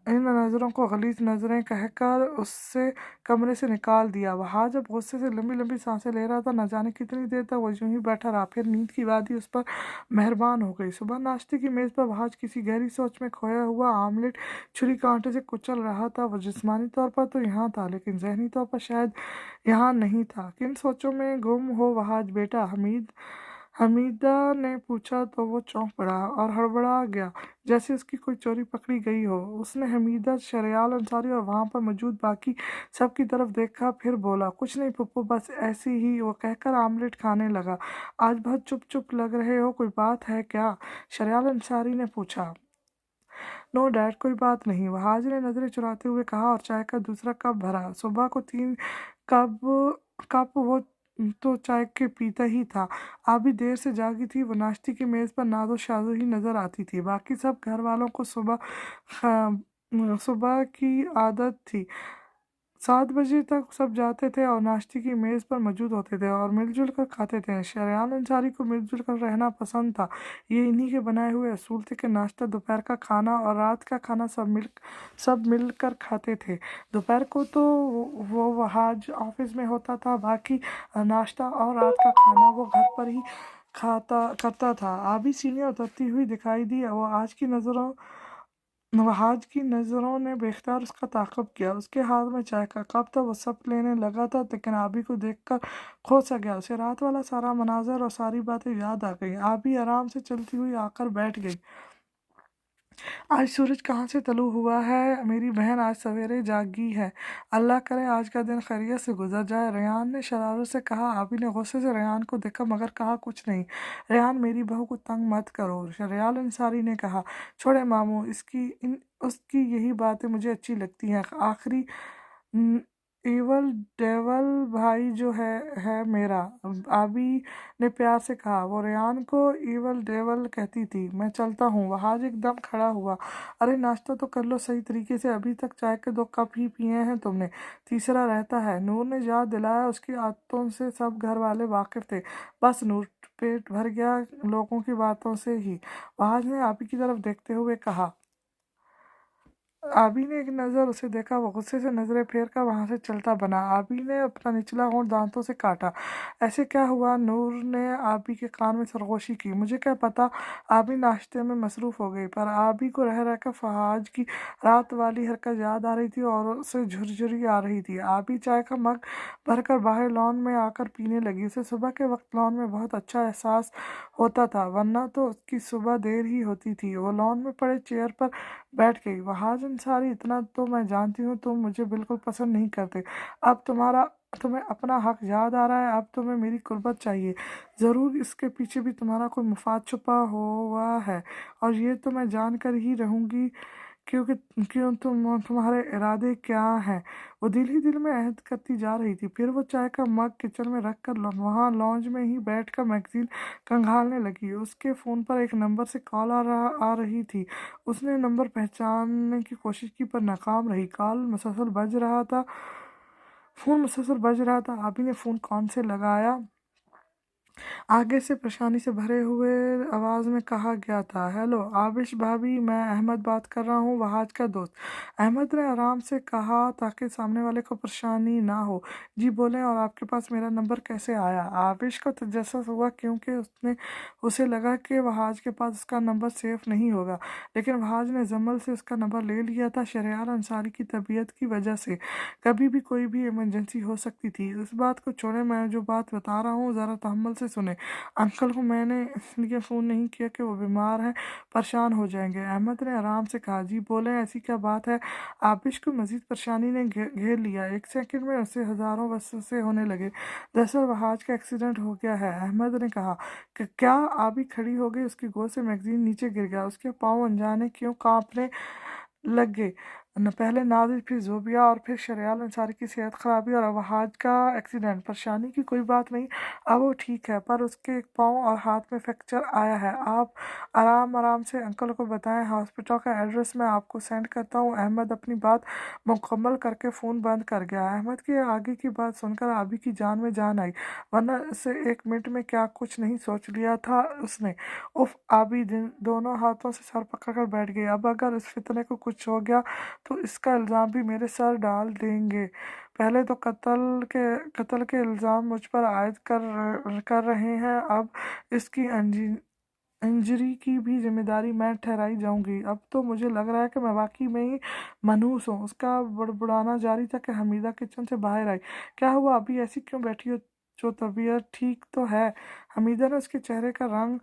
इन नज़रों को गलीज़ नज़रें कहकर उससे कमरे से निकाल दिया। वहाज जब गुस्से से लंबी लंबी सांसें ले रहा था, न जाने कितनी देर तक वो यूं ही बैठा रहा। फिर नींद की वादी उस पर मेहरबान हो गई। सुबह नाश्ते की मेज़ पर वहाज किसी गहरी सोच में खोया हुआ आमलेट छुरी कांटे से कुचल रहा था। वो जिस्मानी तौर पर तो यहाँ था, लेकिन जहनी तौर पर शायद यहाँ नहीं था। किन सोचों में गुम हो वहाज बेटा? हमीदा ने पूछा तो वो चौंक पड़ा और हड़बड़ा गया, जैसे उसकी कोई चोरी पकड़ी गई हो। उसने हमीदा, शरियाल अंसारी और वहां पर मौजूद बाकी सब की तरफ देखा, फिर बोला, कुछ नहीं पप्पू, बस ऐसी ही। वो कहकर आमलेट खाने लगा। आज बहुत चुप चुप लग रहे हो, कोई बात है क्या? शरियाल अंसारी ने पूछा। नो डैड, कोई बात नहीं, वहाज ने नजरें चुराते हुए कहा और चाय का दूसरा कप भरा। सुबह को 3 कप कप वो तो चाय के पीता ही था। अभी देर से जागी थी। वो नाश्ते की मेज पर नादो शादो ही नजर आती थी। बाकी सब घर वालों को सुबह की आदत थी। 7 बजे तक सब जाते थे और नाश्ते की मेज़ पर मौजूद होते थे और मिलजुल कर खाते थे। शरियान अंसारी को मिलजुल कर रहना पसंद था। ये इन्हीं के बनाए हुए असूल थे कि नाश्ता, दोपहर का खाना और रात का खाना सब मिल कर खाते थे। दोपहर को तो वो वहाज ऑफिस में होता था, बाकी नाश्ता और रात का खाना वो घर पर ही खाता करता था। अभी सीढ़ियाँ उतरती हुई दिखाई दी। वो आज की नज़रों वहाज की नज़रों ने बेख्तियार उसका ताक़ुब किया। उसके हाथ में चाय का कप था, वो सब लेने लगा था, लेकिन आबी को देखकर खो सा गया। उसे रात वाला सारा मनाज़र और सारी बातें याद आ गईं। आबी आराम से चलती हुई आकर बैठ गई। आज सूरज कहाँ से तलू हुआ है? मेरी बहन आज सवेरे जागी है। अल्लाह करे आज का दिन खैरियत से गुजर जाए। रेहान ने शरारत से कहा। आबी ने गुस्से से रेहान को देखा मगर कहा कुछ नहीं। रेहान, मेरी बहू को तंग मत करो। शरियाल अंसारी ने कहा। छोड़े मामू, उसकी यही बातें मुझे अच्छी लगती हैं। आखिरी इवल डेवल भाई जो है मेरा। आबी ने प्यार से कहा। वो रेहान को इवल डेवल कहती थी। मैं चलता हूँ। वहाज एकदम खड़ा हुआ। अरे नाश्ता तो कर लो सही तरीके से, अभी तक चाय के 2 कप ही पिए हैं तुमने, तीसरा रहता है। नूर ने याद दिलाया। उसकी आदतों से सब घर वाले वाकिफ थे। बस नूर, पेट भर गया लोगों की बातों से ही। वहाज ने आबी की तरफ देखते हुए कहा। आबी ने एक नज़र उसे देखा। वो गुस्से से नज़रें फेर कर वहाँ से चलता बना। आबी ने अपना निचला होंठ दांतों से काटा। ऐसे क्या हुआ? नूर ने आबी के कान में सरगोशी की। मुझे क्या पता। आबी नाश्ते में मसरूफ़ हो गई, पर आबी को रह रहकर फहाज की रात वाली हरकत याद आ रही थी और उसे झुरझुरी आ रही थी। आबी चाय का मग भरकर बाहर लॉन में आकर पीने लगी। उसे सुबह के वक्त लॉन में बहुत अच्छा एहसास होता था, वरना तो उसकी सुबह देर ही होती थी। वो लॉन में पड़े चेयर पर बैठ गई। वहाज अंसारी, इतना तो मैं जानती हूँ तुम मुझे बिल्कुल पसंद नहीं करते। अब तुम्हें अपना हक याद आ रहा है। अब तुम्हें मेरी कुर्बत चाहिए। ज़रूर इसके पीछे भी तुम्हारा कोई मुफाद छुपा हुआ है, और ये तो मैं जान कर ही रहूँगी क्योंकि तुम्हारे इरादे क्या हैं। वो दिल ही दिल में अहद करती जा रही थी। फिर वो चाय का मग किचन में रख कर वहाँ लॉन्ज में ही बैठकर मैगजीन खंगालने लगी। उसके फ़ोन पर एक नंबर से कॉल आ रही थी। उसने नंबर पहचानने की कोशिश की पर नाकाम रही। फ़ोन मुसलसल बज रहा था। आबी ने फ़ोन कान से लगाया। आगे से परेशानी से भरे हुए आवाज़ में कहा गया था। हेलो आबिश भाभी, मैं अहमद बात कर रहा हूँ, वहाज का दोस्त। अहमद ने आराम से कहा ताकि सामने वाले को परेशानी ना हो। जी बोलें, और आपके पास मेरा नंबर कैसे आया? आबिश को तजस्सुस हुआ क्योंकि उसे लगा कि वहाज के पास उसका नंबर सेफ नहीं होगा, लेकिन वहाज ने जमल से उसका नंबर ले लिया था। शरियार अंसारी की तबीयत की वजह से कभी भी कोई भी इमरजेंसी हो सकती थी। उस बात को छोड़े, मैं जो बात बता रहा हूँ ज़रा तहम्मुल से सुने। अंकल को मैंने इसलिए फ़ोन नहीं किया कि वो बीमार हैं, परेशान हो जाएंगे। अहमद ने आराम से कहा। जी बोलें, ऐसी क्या बात है? आबिश को मज़ीद परेशानी ने घेर लिया। एक सेकंड में उसे हज़ारों वसवसे होने लगे। दरअसल वहाज का एक्सीडेंट हो गया है। अहमद ने कहा कि क्या? आबी खड़ी हो गई। उसकी गोद से मैगजीन नीचे गिर गया। उसके पाँव अनजाने क्यों कांपने लग गए। पहले नादिर, फिर जोबिया, और फिर शरियाल अंसारी की सेहत खराबी, और वहाज का एक्सीडेंट। परेशानी की कोई बात नहीं, अब वो ठीक है, पर उसके एक पाँव और हाथ में फ्रैक्चर आया है। आप आराम आराम से अंकल को बताएं। हॉस्पिटल का एड्रेस मैं आपको सेंड करता हूँ। अहमद अपनी बात मुकम्मल करके फ़ोन बंद कर गया। अहमद की आगे की बात सुनकर आबी की जान में जान आई, वरना इसे 1 मिनट में क्या कुछ नहीं सोच लिया था उसने। उफ! आबी दोनों हाथों से सर पकड़कर बैठ गई। अब अगर इस फितने को कुछ हो गया तो इसका इल्ज़ाम भी मेरे सर डाल देंगे। पहले तो कत्ल के इल्ज़ाम मुझ पर आयद कर रहे हैं, अब इसकी इंजरी की भी जिम्मेदारी मैं ठहराई जाऊंगी। अब तो मुझे लग रहा है कि मैं वाकई में ही मनहूस हूँ। उसका बड़बड़ाना जारी था कि हमीदा किचन से बाहर आई। क्या हुआ? अभी ऐसी क्यों बैठी हो? जो तबीयत ठीक तो है? हमीदा ने उसके चेहरे का रंग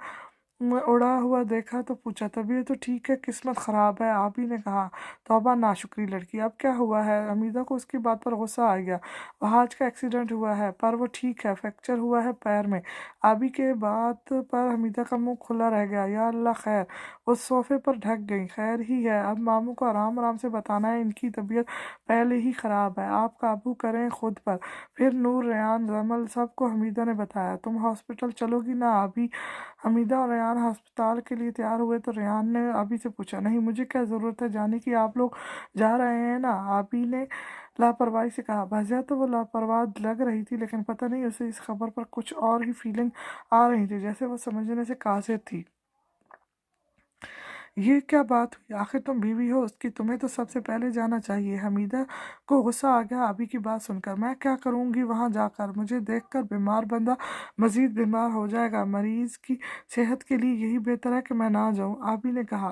मैं उड़ा हुआ देखा तो पूछा। तबीयत तो ठीक है, किस्मत ख़राब है, आबी ने कहा। तौबा नाशुक्री लड़की, अब क्या हुआ है? हमीदा को उसकी बात पर गुस्सा आ गया। वहाज का एक्सीडेंट हुआ है, पर वो ठीक है, फ्रैक्चर हुआ है पैर में। आबी के बात पर हमीदा का मुंह खुला रह गया। या अल्लाह खैर। वो सोफे पर ढक गई। खैर ही है, अब मामू को आराम आराम से बताना है, इनकी तबीयत पहले ही ख़राब है, आप काबू करें खुद पर। फिर नूर, रेहान, जमल सबको हमीदा ने बताया। तुम हॉस्पिटल चलोगी ना? अभी हमीदा और रेहान अस्पताल के लिए तैयार हुए तो रेहान ने आबी से पूछा। नहीं, मुझे क्या ज़रूरत है जाने की, आप लोग जा रहे हैं ना? आबी ने लापरवाही से कहा। वजह तो वो लापरवाह लग रही थी, लेकिन पता नहीं उसे इस खबर पर कुछ और ही फीलिंग आ रही थी, जैसे वो समझने से कासिर थी। ये क्या बात हुई? आखिर तुम बीवी हो उसकी, तुम्हें तो सबसे पहले जाना चाहिए। हमीदा को गुस्सा आ गया अभी की बात सुनकर। मैं क्या करूंगी वहां जाकर? मुझे देखकर बीमार बंदा मजीद बीमार हो जाएगा। मरीज की सेहत के लिए यही बेहतर है कि मैं ना जाऊं। आबी ने कहा,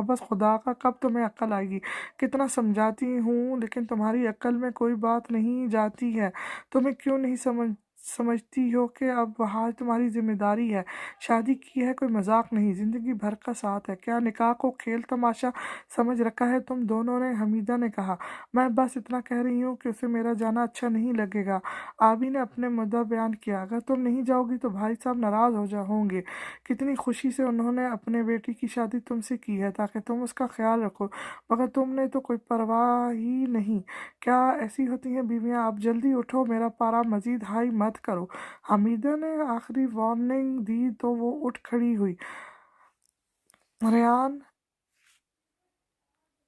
बस खुदा का, कब तुम्हें अक्ल आएगी? कितना समझाती हूँ लेकिन तुम्हारी अक्ल में कोई बात नहीं जाती है। तुम्हें क्यों नहीं समझती हो कि अब वहाँ तुम्हारी जिम्मेदारी है। शादी की है, कोई मजाक नहीं, जिंदगी भर का साथ है। क्या निकाह को खेल तमाशा समझ रखा है तुम दोनों ने? हमीदा ने कहा, मैं बस इतना कह रही हूँ कि उसे मेरा जाना अच्छा नहीं लगेगा। आबी ने अपने मुद्दा बयान किया, अगर तुम नहीं जाओगी तो भाई साहब नाराज हो जा होंगे। कितनी खुशी से उन्होंने अपने बेटी की शादी तुमसे की है ताकि तुम उसका ख्याल रखो, मगर तुमने तो कोई परवाह ही नहीं। क्या ऐसी होती हैं बीवियां? आप जल्दी उठो, मेरा पारा मजीद हाई मत करो। हमीदा ने आखिरी वार्निंग दी तो वो उठ खड़ी हुई। रेहान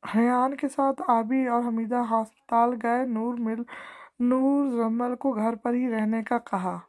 रेहान के साथ आबी और हमीदा अस्पताल गए। नूर जम्मल को घर पर ही रहने का कहा।